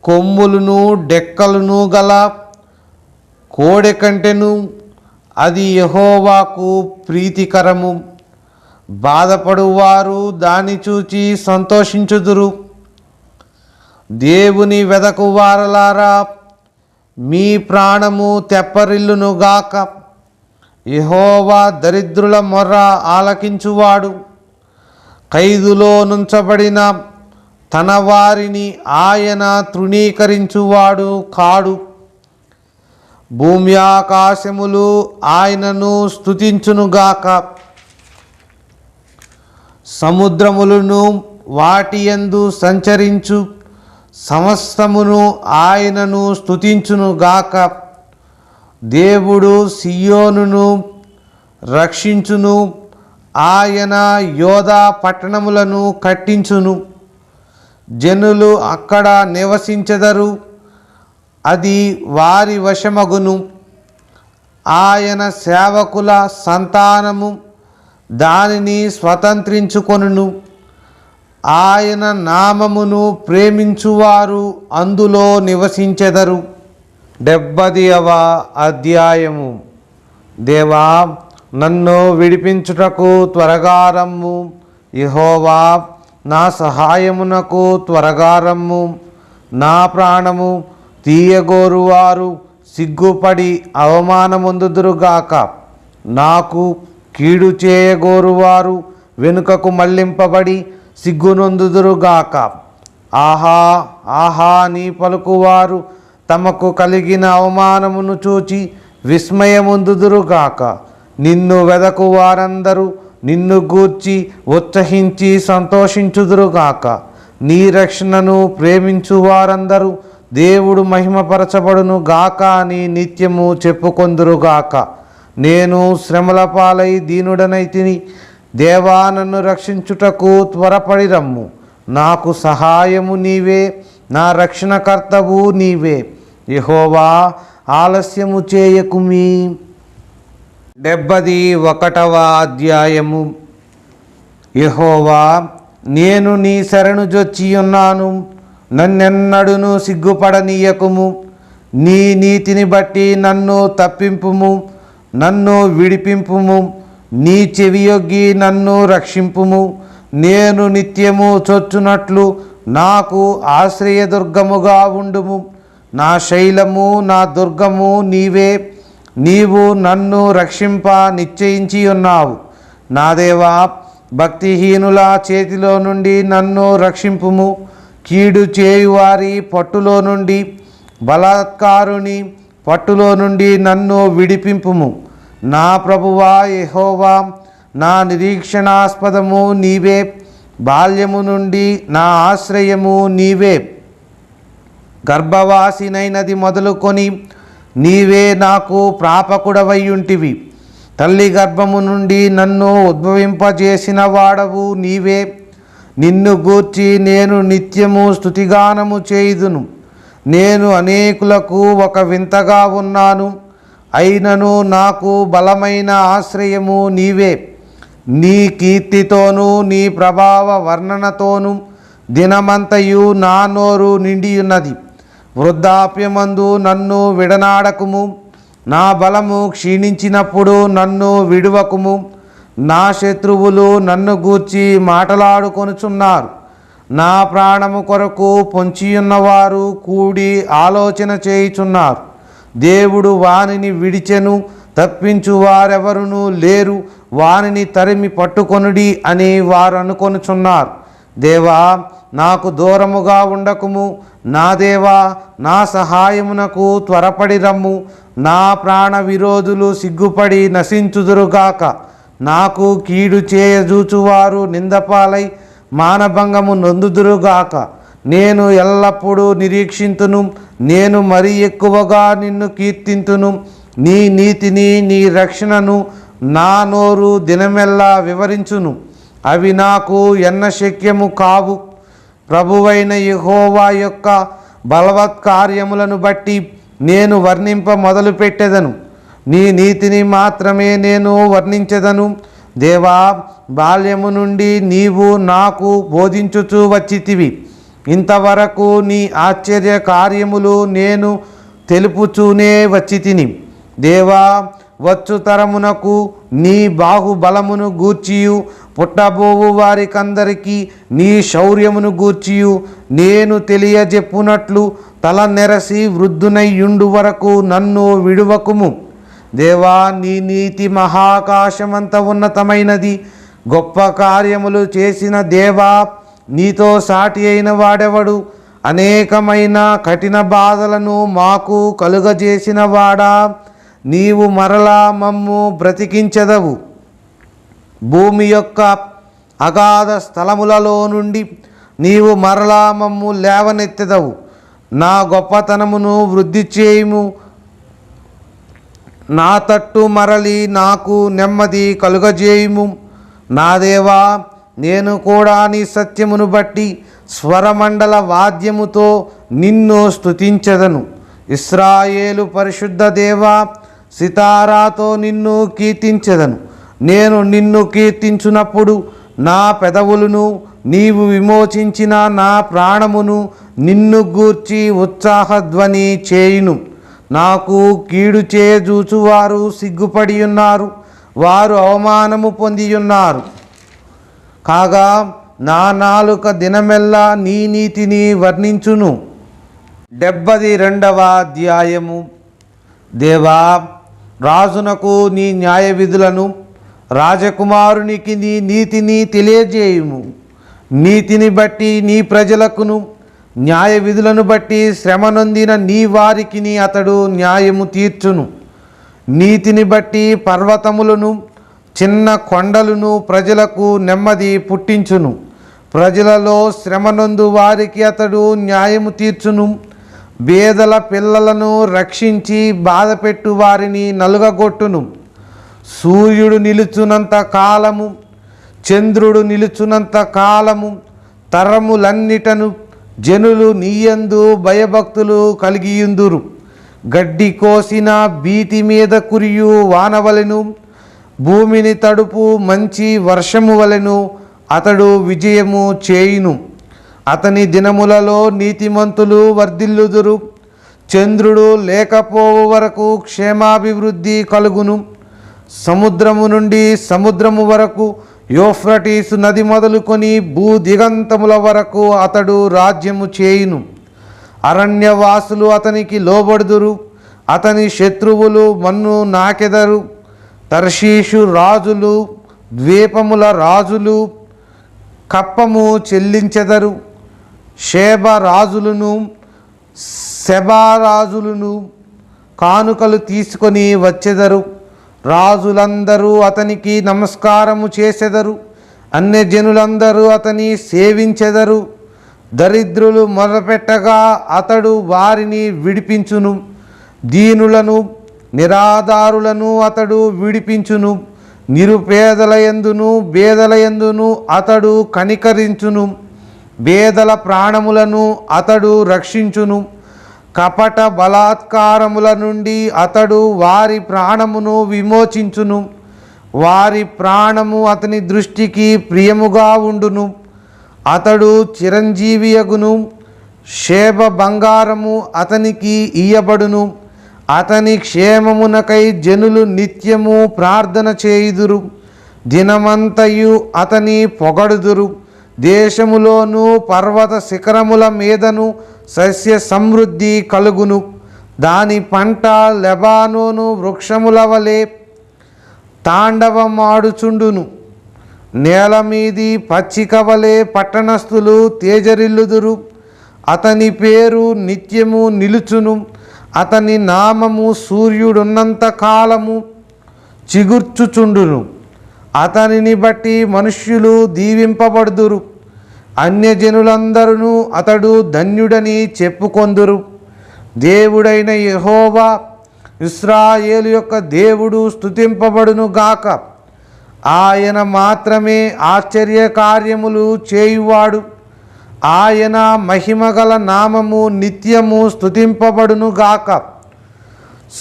కొమ్ములను డెక్కలను గల కోడె కంటెను అది యెహోవాకు ప్రీతికరము. బాధపడువారు దాన్ని చూచి సంతోషించుదురు. దేవుని వెదకువారలారా, మీ ప్రాణము తెప్పరిల్లునుగాక. యెహోవా దరిద్రుల మొర్ర ఆలకించువాడు. ఖైదులో నుంచబడిన తన వారిని ఆయన తృణీకరించువాడు కాడు. భూమి ఆకాశములు ఆయనను స్తుతించునుగాక. సముద్రములను వాటి యందు సంచరించు సమస్తమును ఆయనను స్తుతించునుగాక. దేవుడు సియోనును రక్షించును. ఆయన యోధా పట్టణములను కట్టించును. జనులు అక్కడ నివసించెదరు. అది వారి వశమగును. ఆయన సేవకుల సంతానము దానిని స్వతంత్రించుకొనును. ఆయన నామమును ప్రేమించువారు అందులో నివసించెదరు. 70వ అధ్యాయము. దేవా, నన్ను విడిపించుటకు త్వరగా రమ్ము. యెహోవా, నా సహాయమునకు త్వరగా రమ్ము. నా ప్రాణము తీయగోరువారు సిగ్గుపడి అవమానమొందుదురుగాక. నాకు కీడు చేయగోరువారు వెనుకకు మళ్లింపబడి సిగ్గునొందుదురుగాక. ఆహా ఆహా నీ పలుకువారు తమకు కలిగిన అవమానమును చూచి విస్మయమొందుదురుగాక. నిన్ను వెదకు వారందరూ నిన్ను గూర్చి ఉత్సహించి సంతోషించుదురుగాక. నీ రక్షణను ప్రేమించు వారందరూ దేవుడు మహిమపరచబడును గాక అని నిత్యము చెప్పుకొందురుగాక. నేను శ్రమల పాలై దీనుడనైతిని. దేవా, నన్ను రక్షించుటకు త్వరపడి రమ్ము. నాకు సహాయము నీవే, నా రక్షణకర్తవు నీవే. యెహోవా, ఆలస్యము చేయకుమీ. 71వ అధ్యాయము. యెహోవా, నేను నీ శరణు జొచ్చియున్నాను, నన్నెన్నడును సిగ్గుపడనీయకుము. నీ నీతిని బట్టి నన్ను తప్పింపుము, నన్ను విడిపింపుము. నీ చెవియొగ్గి నన్ను రక్షింపుము. నేను నిత్యము చొచ్చునట్లు నాకు ఆశ్రయదుర్గముగా ఉండుము. నా శైలము, నా దుర్గము నీవే. నీవు నన్ను రక్షింప నిశ్చయించి ఉన్నావు. నా దేవా, భక్తిహీనుల చేతిలో నుండి నన్ను రక్షింపుము. కీడు చేయువారి పట్టులో నుండి, బలాత్కారుని పట్టులో నుండి నన్ను విడిపింపుము. నా ప్రభువా యెహోవా, నా నిరీక్షణాస్పదము నీవే. బాల్యము నుండి నా ఆశ్రయము నీవే. గర్భవాసినైనది మొదలుకొని నీవే నాకు ప్రాపకుడవయ్యుంటివి. తల్లి గర్భము నుండి నన్ను ఉద్భవింపజేసిన వాడవు నీవే. నిన్ను గూర్చి నేను నిత్యము స్తుతిగానము చేయుదును. నేను అనేకులకు ఒక వింతగా ఉన్నాను, అయినను నాకు బలమైన ఆశ్రయము నీవే. నీ కీర్తితోనూ నీ ప్రభావ వర్ణనతోనూ దినమంతయు నా నోరు నిండియున్నది. వృద్ధాప్యమందు నన్ను విడనాడకుము. నా బలము క్షీణించినప్పుడు నన్ను విడువకుము. నా శత్రువులు నన్ను గూర్చి మాటలాడుకొనుచున్నారు. నా ప్రాణము కొరకు పొంచియున్నవారు కూడి ఆలోచన చేయుచున్నారు. దేవుడు వానిని విడిచెను, తప్పించు వారెవరునూ లేరు. వానిని తరిమి పట్టుకొనుడి అని వారు అనుకొనుచున్నారు. దేవా, నాకు దూరముగా ఉండకుము. నా దేవా, నా సహాయమునకు త్వరపడి రమ్ము. నా ప్రాణ విరోధులు సిగ్గుపడి నశించుదురుగాక. నాకు కీడు చేయజూచువారు నిందపాలై మానభంగము నొందుదురుగాక. నేను ఎల్లప్పుడూ నిరీక్షింతును. నేను మరి ఎక్కువగా నిన్ను కీర్తింతును. నీ నీతిని, నీ రక్షణను నా నోరు దినమెల్లా వివరించును. అవి నాకు ఎన్నశక్యము కావు. ప్రభువైన యెహోవా యొక్క బలవత్కార్యములను బట్టి నేను వర్ణింప మొదలుపెట్టెదను. నీ నీతిని మాత్రమే నేను వర్ణించెదను. దేవా, బాల్యము నుండి నీవు నాకు బోధించుచూ వచ్చితివి. ఇంతవరకు నీ ఆశ్చర్య కార్యములు నేను తెలుపుచూనే వచ్చితిని. దేవా, వచ్చు తరమునకు నీ బాహుబలమును గూర్చియు, పుట్టబోవు వారికందరికీ నీ శౌర్యమును గూర్చియు నేను తెలియజెప్పునట్లు తల నెరసి వృద్ధునయ్యుండు వరకు నన్ను విడువకుము. దేవా, నీ నీతి మహాకాశమంత ఉన్నతమైనది. గొప్ప కార్యములు చేసిన దేవా, నీతో సాటి అయిన వాడెవడు? అనేకమైన కఠిన బాధలను మాకు కలుగజేసిన వాడా, నీవు మరలా మమ్ము బ్రతికించెదవు. భూమి యొక్క అగాధ స్థలములలో నుండి నీవు మరలా మమ్ము లేవనెత్తెదవు. నా గొప్పతనమును వృద్ధి చేయుము. నా తట్టు మరలి నాకు నెమ్మది కలుగజేయుము. నా దేవా, నేను కూడా నీ సత్యమును బట్టి స్వరమండల వాద్యముతో నిన్ను స్తుతించెదను. ఇశ్రాయేలు పరిశుద్ధ దేవా, సితారాతో నిన్ను కీర్తించెదను. నేను నిన్ను కీర్తించునప్పుడు నా పెదవులను, నీవు విమోచించిన నా ప్రాణమును నిన్ను గూర్చి ఉత్సాహధ్వని చేయును. నాకు కీడు చేయజూచువారు సిగ్గుపడి ఉన్నారు. వారు అవమానము పొందియున్నారు. కాగా నా నాలుక దినమెల్లా నీ నీతిని వర్ణించును. 72వ అధ్యాయము. దేవా, రాజునకు నీ న్యాయ విధులను, రాజకుమారునికి నీ నీతిని తెలియజేయుము. నీతిని బట్టి నీ ప్రజలకును, న్యాయ విధులను బట్టి శ్రమ నొందిన నీ వారికి అతడు న్యాయము తీర్చును. నీతిని బట్టి పర్వతములను, చిన్న కొండలను ప్రజలకు నెమ్మది పుట్టించును. ప్రజలలో శ్రమనొందు వారికి అతడు న్యాయము తీర్చును. బేదల పిల్లలను రక్షించి బాధపెట్టు వారిని నలుగగొట్టును. సూర్యుడు నిలుచునంత కాలము, చంద్రుడు నిలుచునంత కాలము, తరములన్నిటను జనులు నీయందు భయభక్తులు కలిగియుందురు. గడ్డి కోసిన బీటి మీద కురియు వానవలెను, భూమిని తడుపు మంచి వర్షము వలెను అతడు విజయము చేయును. అతని దినములలో నీతిమంతులు వర్ధిల్లుదురు. చంద్రుడు లేకపోవు వరకు క్షేమాభివృద్ధి కలుగును. సముద్రము నుండి సముద్రము వరకు, యూఫ్రటీసు నది మొదలుకొని భూదిగంతముల వరకు అతడు రాజ్యము చేయును. అరణ్యవాసులు అతనికి లోబడుదురు. అతని శత్రువులు మన్ను నాకెదరు. తర్షీషు రాజులు, ద్వీపముల రాజులు కప్పము చెల్లించెదరు. షేబ రాజులను, సెబా రాజులను కానుకలు తీసుకొని వచ్చెదరు. రాజులందరూ అతనికి నమస్కారము చేసెదరు. అన్యజనులందరూ అతని సేవించెదరు. దరిద్రులు మొరపెట్టగా అతడు వారిని విడిపించును. దీనులను, నిరాధారులను అతడు విడిపించును. నిరుపేదలయందును బేదలయందును అతడు కనికరించును. బేదల ప్రాణములను అతడు రక్షించును. కపట బలాత్కారముల నుండి అతడు వారి ప్రాణమును విమోచించును. వారి ప్రాణము అతని దృష్టికి ప్రియముగా ఉండును. అతడు చిరంజీవియగును. షేబ బంగారము అతనికి ఇయ్యబడును. అతని క్షేమమునకై జనులు నిత్యము ప్రార్థన చేయుదురు. దినమంతయు అతని పొగడుదురు. దేశములోను పర్వత శిఖరముల మీదను సస్య సమృద్ధి కలుగును. దాని పంట లెబానోను వృక్షముల వలె తాండవమాడుచుండును. నేల మీది పచ్చిక వలె పట్టణస్థులు తేజరిల్లుదురు. అతని పేరు నిత్యము నిలుచును. అతని నామము సూర్యుడున్నంత కాలము చిగుర్చుచుండును. అతనిని బట్టి మనుష్యులు దీవింపబడుదురు. అన్యజనులందరూ అతడు ధన్యుడని చెప్పుకొందురు. దేవుడైన యెహోవా, ఇశ్రాయేలు యొక్క దేవుడు స్తుతింపబడును గాక. ఆయన మాత్రమే ఆశ్చర్య కార్యములు చేయువాడు. ఆయన మహిమగల నామము నిత్యము స్తుతింపబడును గాక.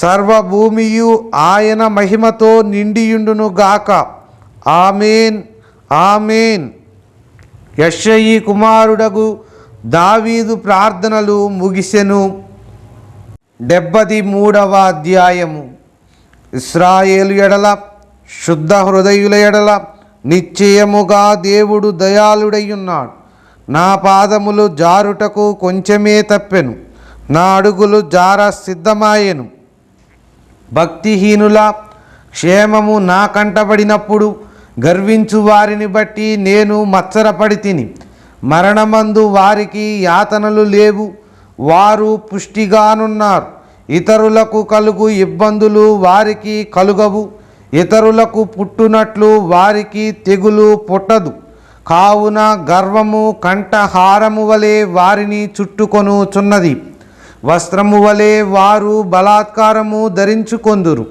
సర్వభూమియు ఆయన మహిమతో నిండియుండును గాక. ఆమేన్, ఆమేన్. యెషయి కుమారుడగు దావీదు ప్రార్థనలు ముగిసెను. 73వ అధ్యాయము. ఇశ్రాయేలు ఎడల, శుద్ధ హృదయుల ఎడల నిశ్చయముగా దేవుడు దయాళుడయ్యున్నాడు. నా పాదములు జారుటకు కొంచెమే తప్పెను. నా అడుగులు జార సిద్ధమాయెను. భక్తిహీనుల క్షేమము నా కంటబడినప్పుడు గర్వించు వారిని బట్టి నేను మత్సరపడి తిని. మరణమందు వారికి యాతనలు లేవు. వారు పుష్టిగానున్నారు. ఇతరులకు కలుగు ఇబ్బందులు వారికి కలుగవు. ఇతరులకు పుట్టునట్లు వారికి తెగులు పుట్టదు. కావున గర్వము కంఠహారము వలె వారిని చుట్టుకొనుచున్నది. వస్త్రము వలె వారు బలాత్కారము ధరించుకొందురు.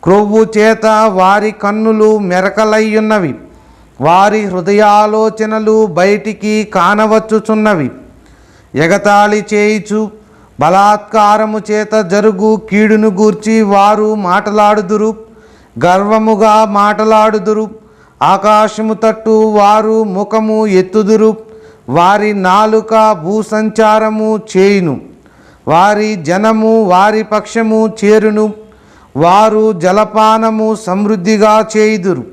క్రొవ్వు చేత వారి కన్నులు మెరకలయ్యున్నవి. వారి హృదయాలోచనలు బయటికి కానవచ్చుచున్నవి. ఎగతాళి చేయుచు బలాత్కారము చేత జరుగు కీడును గూర్చి వారు మాటలాడుదురు. గర్వముగా మాటలాడుదురు. ఆకాశము తట్టు వారు ముఖము ఎత్తుదురు. వారి నాలుక భూసంచారము చేయును. వారి జనము వారి పక్షము చేరును. వారు జలపానము సమృద్ధిగా చేయుదురు.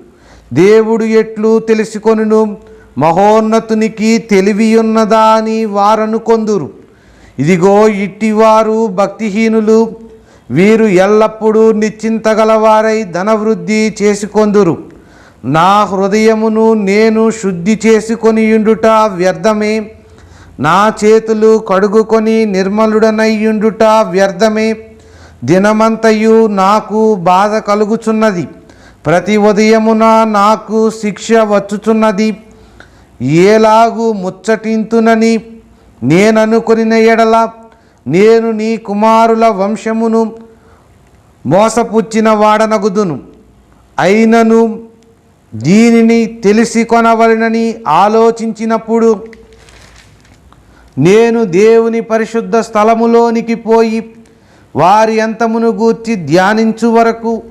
దేవుడు ఎట్లు తెలుసుకొనును? మహోన్నతునికి తెలివియున్నదా అని వారనుకొందురు. ఇదిగో ఇట్టివారు భక్తిహీనులు. వీరు ఎల్లప్పుడూ నిశ్చింతగలవారై ధనవృద్ధి చేసుకొందురు. నా హృదయమును నేను శుద్ధి చేసుకొనియుండుట వ్యర్థమే. నా చేతులు కడుగుకొని నిర్మలుడనయ్యుండుట వ్యర్థమే. దినమంతయు నాకు బాధ కలుగుచున్నది. ప్రతి ఉదయమున నాకు శిక్ష వచ్చుచున్నది. ఏలాగు ముచ్చటింతునని నేననుకొనిన ఎడల నేను నీ కుమారుల వంశమును మోసపుచ్చిన వాడనగుదును. అయినను దీనిని తెలిసి కొనవలనని ఆలోచించినప్పుడు నేను దేవుని పరిశుద్ధ స్థలములోనికి పోయి వారి అంతమును గూర్చి ధ్యానించు వరకు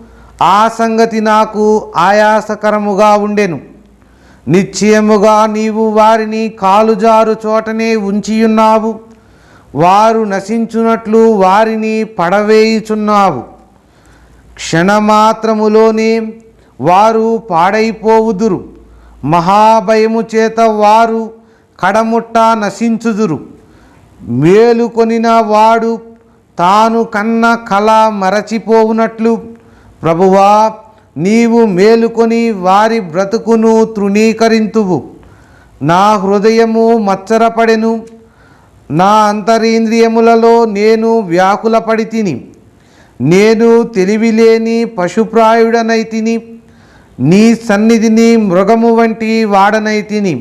ఆ సంగతి నాకు ఆయాసకరముగా ఉండెను. నిశ్చయముగా నీవు వారిని కాలుజారు చోటనే ఉంచియున్నావు. వారు నశించునట్లు వారిని పడవేయుచున్నావు. క్షణమాత్రములోనే వారు పాడైపోవుదురు. మహాభయము చేత వారు కడముట్ట నశించుదురు. మేలుకొనిన వాడు తాను కన్న కల మరచిపోవునట్లు ప్రభువా, నీవు మేలుకొని వారి బ్రతుకును తృణీకరింతువు. నా హృదయము మత్సరపడెను, నా అంతరింద్రియములలో నేను వ్యాకులపడి తిని. నేను తెలివిలేని పశుప్రాయుడనైతిని, నీ సన్నిధిని మృగము వంటి వాడనైతిని.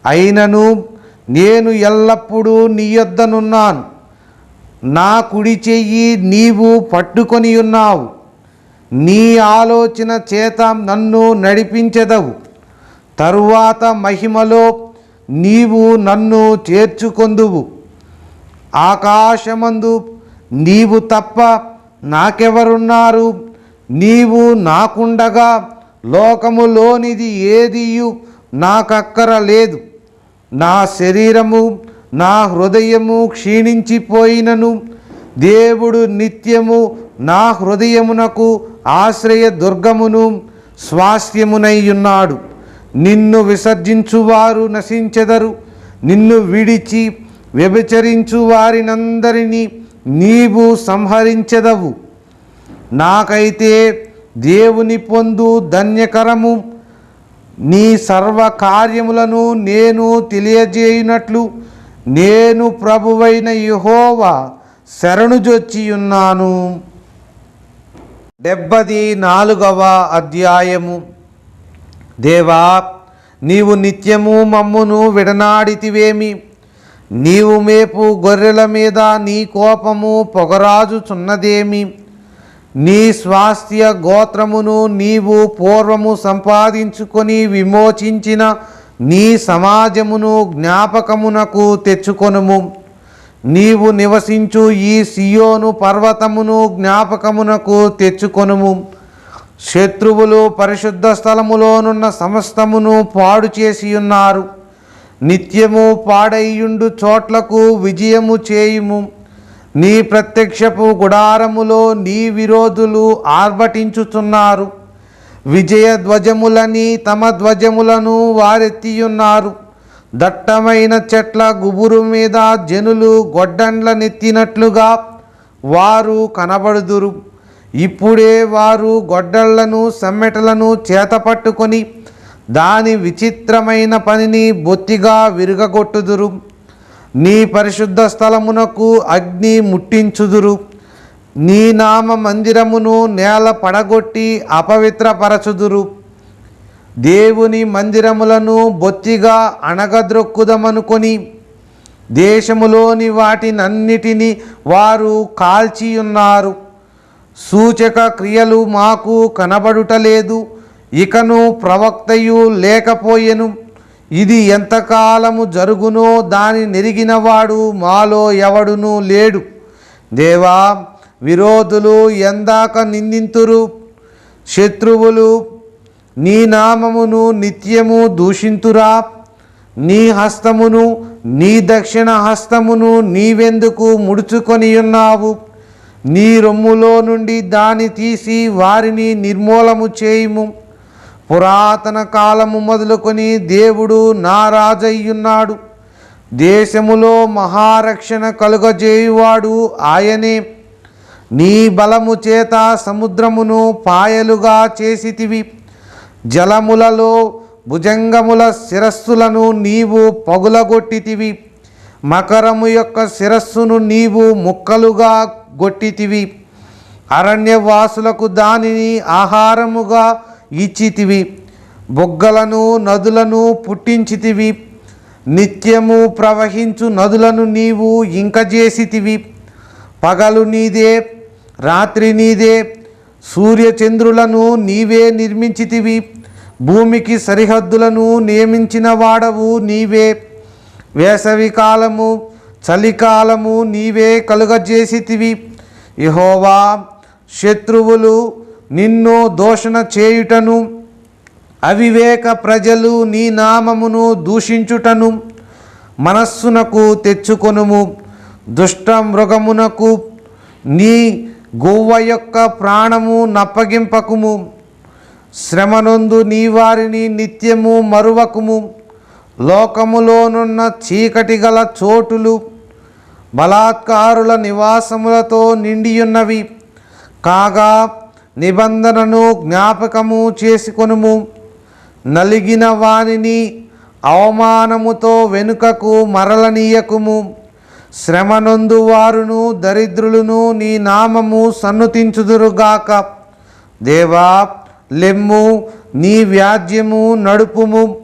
అయినను నేను ఎల్లప్పుడూ నీ యొద్దనున్నాను. నా కుడి చెయ్యి నీవు పట్టుకొని ఉన్నావు. నీ ఆలోచన చేత నన్ను నడిపించెదవు. తరువాత మహిమలో నీవు నన్ను చేర్చుకొందువు. ఆకాశమందు నీవు తప్ప నాకెవరున్నారు? నీవు నాకుండగా లోకములోనిది ఏదియు నాకక్కర లేదు. నా శరీరము నా హృదయము క్షీణించిపోయినను దేవుడు నిత్యము నా హృదయమునకు ఆశ్రయ దుర్గమును స్వాస్థ్యమునై ఉన్నాడు. నిన్ను విసర్జించువారు నశించెదరు. నిన్ను విడిచి వ్యభిచరించు వారినందరినీ నీవు సంహరించెదవు. నాకైతే దేవుని పొందు ధన్యకరము. నీ సర్వ కార్యములను నేను తెలియజేయునట్లు నేను ప్రభువైన యెహోవా శరణుజొచ్చియున్నాను. 74వ అధ్యాయము. దేవా, నీవు నిత్యము మమ్మును విడనాడితివేమి? నీవు మేపు గొర్రెల మీద నీ కోపము పొగరాజుచున్నదేమి? నీ స్వాస్థ్య గోత్రమును నీవు పూర్వము సంపాదించుకొని విమోచించిన నీ సమాజమును జ్ఞాపకమునకు తెచ్చుకొనుము. నీవు నివసించు ఈ సియోను పర్వతమును జ్ఞాపకమునకు తెచ్చుకొనుము. శత్రువులు పరిశుద్ధ స్థలములోనున్న సమస్తమును పాడు చేసి ఉన్నారు. నిత్యము పాడైయుండు చోట్లకు విజయము చేయుము. నీ ప్రత్యక్షపు గుడారములో నీ విరోధులు ఆర్భటించుచున్నారు. విజయ ధ్వజములని తమ ధ్వజములను వారెత్తియున్నారు. దట్టమైన చెట్ల గుబురు మీద జనులు గొడ్డండ్ల నెత్తినట్లుగా వారు కనబడుదురు. ఇప్పుడే వారు గొడ్డళ్లను సమ్మెటలను చేతపట్టుకొని దాని విచిత్రమైన పనిని బొత్తిగా విరుగగొట్టుదురు. నీ పరిశుద్ధ స్థలమునకు అగ్ని ముట్టించుదురు. నీ నామ మందిరమును నేల పడగొట్టి అపవిత్రపరచుదురు. దేవుని మందిరములను బొత్తిగా అణగద్రొక్కుదమనుకొని దేశములోని వాటినన్నిటినీ వారు కాల్చియున్నారు. సూచక క్రియలు మాకు కనబడుటలేదు. ఇకను ప్రవక్తయు లేకపోయెను. ఇది ఎంతకాలము జరుగునో దాని నెరిగినవాడు మాలో ఎవడునూ లేడు. దేవా, విరోధులు ఎందాక నిందింతురు? శత్రువులు నీ నామమును నిత్యము దూషింతురా? నీ హస్తమును నీ దక్షిణ హస్తమును నీవెందుకు ముడుచుకొని ఉన్నావు? నీ రొమ్ములో నుండి దాని తీసి వారిని నిర్మూలము చేయుము. పురాతన కాలము మొదలుకొని దేవుడు నా రాజయ్యున్నాడు. దేశములో మహారక్షణ కలుగజేయువాడు ఆయనే. నీ బలము చేత సముద్రమును పాయలుగా చేసితివి. జలములలో భుజంగముల శిరస్సులను నీవు పగులగొట్టితివి. మకరము యొక్క శిరస్సును నీవు ముక్కలుగా గొట్టితివి. అరణ్యవాసులకు దానిని ఆహారముగా ఇచ్చితివి. బొగ్గలను నదులను పుట్టించితివి. నిత్యము ప్రవహించు నదులను నీవు ఇంకజేసితివి. పగలు నీదే, రాత్రి నీదే. సూర్యచంద్రులను నీవే నిర్మించితివి. భూమికి సరిహద్దులను నియమించిన వాడవు నీవే. వేసవి కాలము చలికాలము నీవే కలుగజేసితివి. యెహోవా, శత్రువులు నిన్ను దూషణ చేయుటను అవివేక ప్రజలు నీ నామమును దూషించుటను మనస్సునకు తెచ్చుకొనుము. దుష్ట మృగమునకు నీ గువ్వ యొక్క ప్రాణము నప్పగింపకుము. శ్రమనొందు నీ వారిని నిత్యము మరువకుము. లోకములోనున్న చీకటి గల చోటులు బలాత్కారుల నివాసములతో నిండియున్నవి. కాగా నిబంధనను జ్ఞాపకము చేసుకొనుము. నలిగిన వానిని అవమానముతో వెనుకకు మరలనీయకుము. శ్రమనొందు వారును దరిద్రులను నీ నామము సన్నుతించుదురుగాక. దేవా, లెమ్ము, నీ వ్యాజ్యము నడుపుము.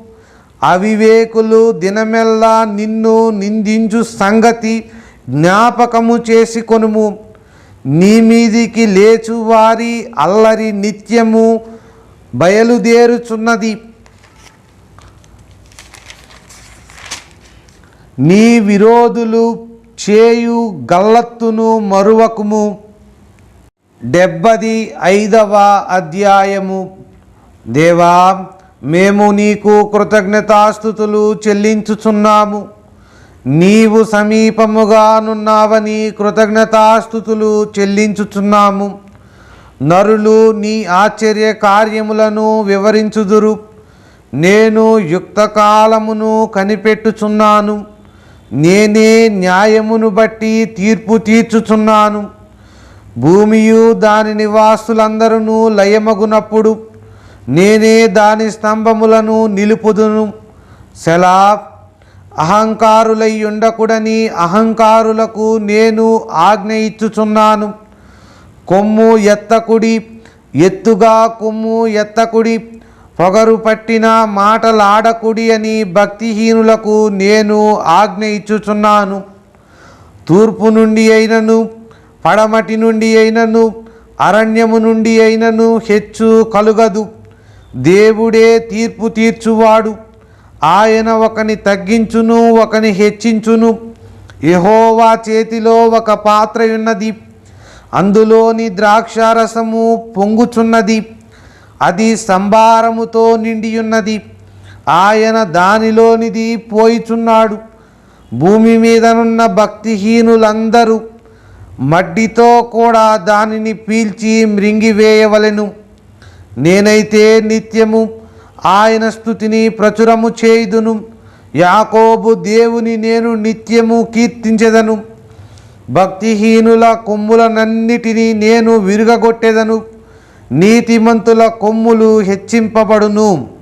అవివేకులు దినమెల్లా నిన్ను నిందించు సంగతి జ్ఞాపకము చేసుకొనుము. నీ మీదికి లేచు వారి అల్లరి నిత్యము బయలుదేరుచున్నది. నీ విరోధులు చేయు గల్లత్తును మరువకుము. 75వ అధ్యాయము. దేవా, మేము నీకు కృతజ్ఞతాస్తుతులు చెల్లించుచున్నాము. నీవు సమీపముగానున్నావని కృతజ్ఞతాస్తుతులు చెల్లించుచున్నాము. నరులు నీ ఆశ్చర్య కార్యములను వివరించుదురు. నేను యుక్తకాలమును కనిపెట్టుచున్నాను. నేనే న్యాయమును బట్టి తీర్పు తీర్చుచున్నాను. భూమియు దాని నివాసులందరూ లయమగునప్పుడు నేనే దాని స్తంభములను నిలుపుదును. సెలా. అహంకారులై ఉండకూడని అహంకారులకు నేను ఆజ్ఞ ఇచ్చుచున్నాను. కొమ్ము ఎత్తకుడి, ఎత్తుగా కొమ్ము ఎత్తకుడి, పొగరు పట్టిన మాటలాడకుడి అని భక్తిహీనులకు నేను ఆజ్ఞ ఇచ్చుచున్నాను. తూర్పు నుండి అయినను, పడమటి నుండి అయినను, అరణ్యము నుండి అయినను హెచ్చు కలుగదు. దేవుడే తీర్పు తీర్చువాడు. ఆయన ఒకని తగ్గించును, ఒకని హెచ్చించును. యెహోవా చేతిలో ఒక పాత్ర ఉన్నది. అందులోని ద్రాక్షారసము పొంగుచున్నది. అది సంభారముతో నిండియున్నది. ఆయన దానిలోనిది పోయిచున్నాడు. భూమి మీదనున్న భక్తిహీనులందరూ మడ్డితో కూడా దానిని పీల్చి మృంగివేయవలెను. నేనైతే నిత్యము ఆయన స్తుతిని ప్రచురము చేయుదును. యాకోబు దేవుని నేను నిత్యము కీర్తించెదను. భక్తిహీనుల కొమ్ములనన్నిటినీ నేను విరుగగొట్టెదను. నీతిమంతుల కొమ్ములు హెచ్చింపబడును.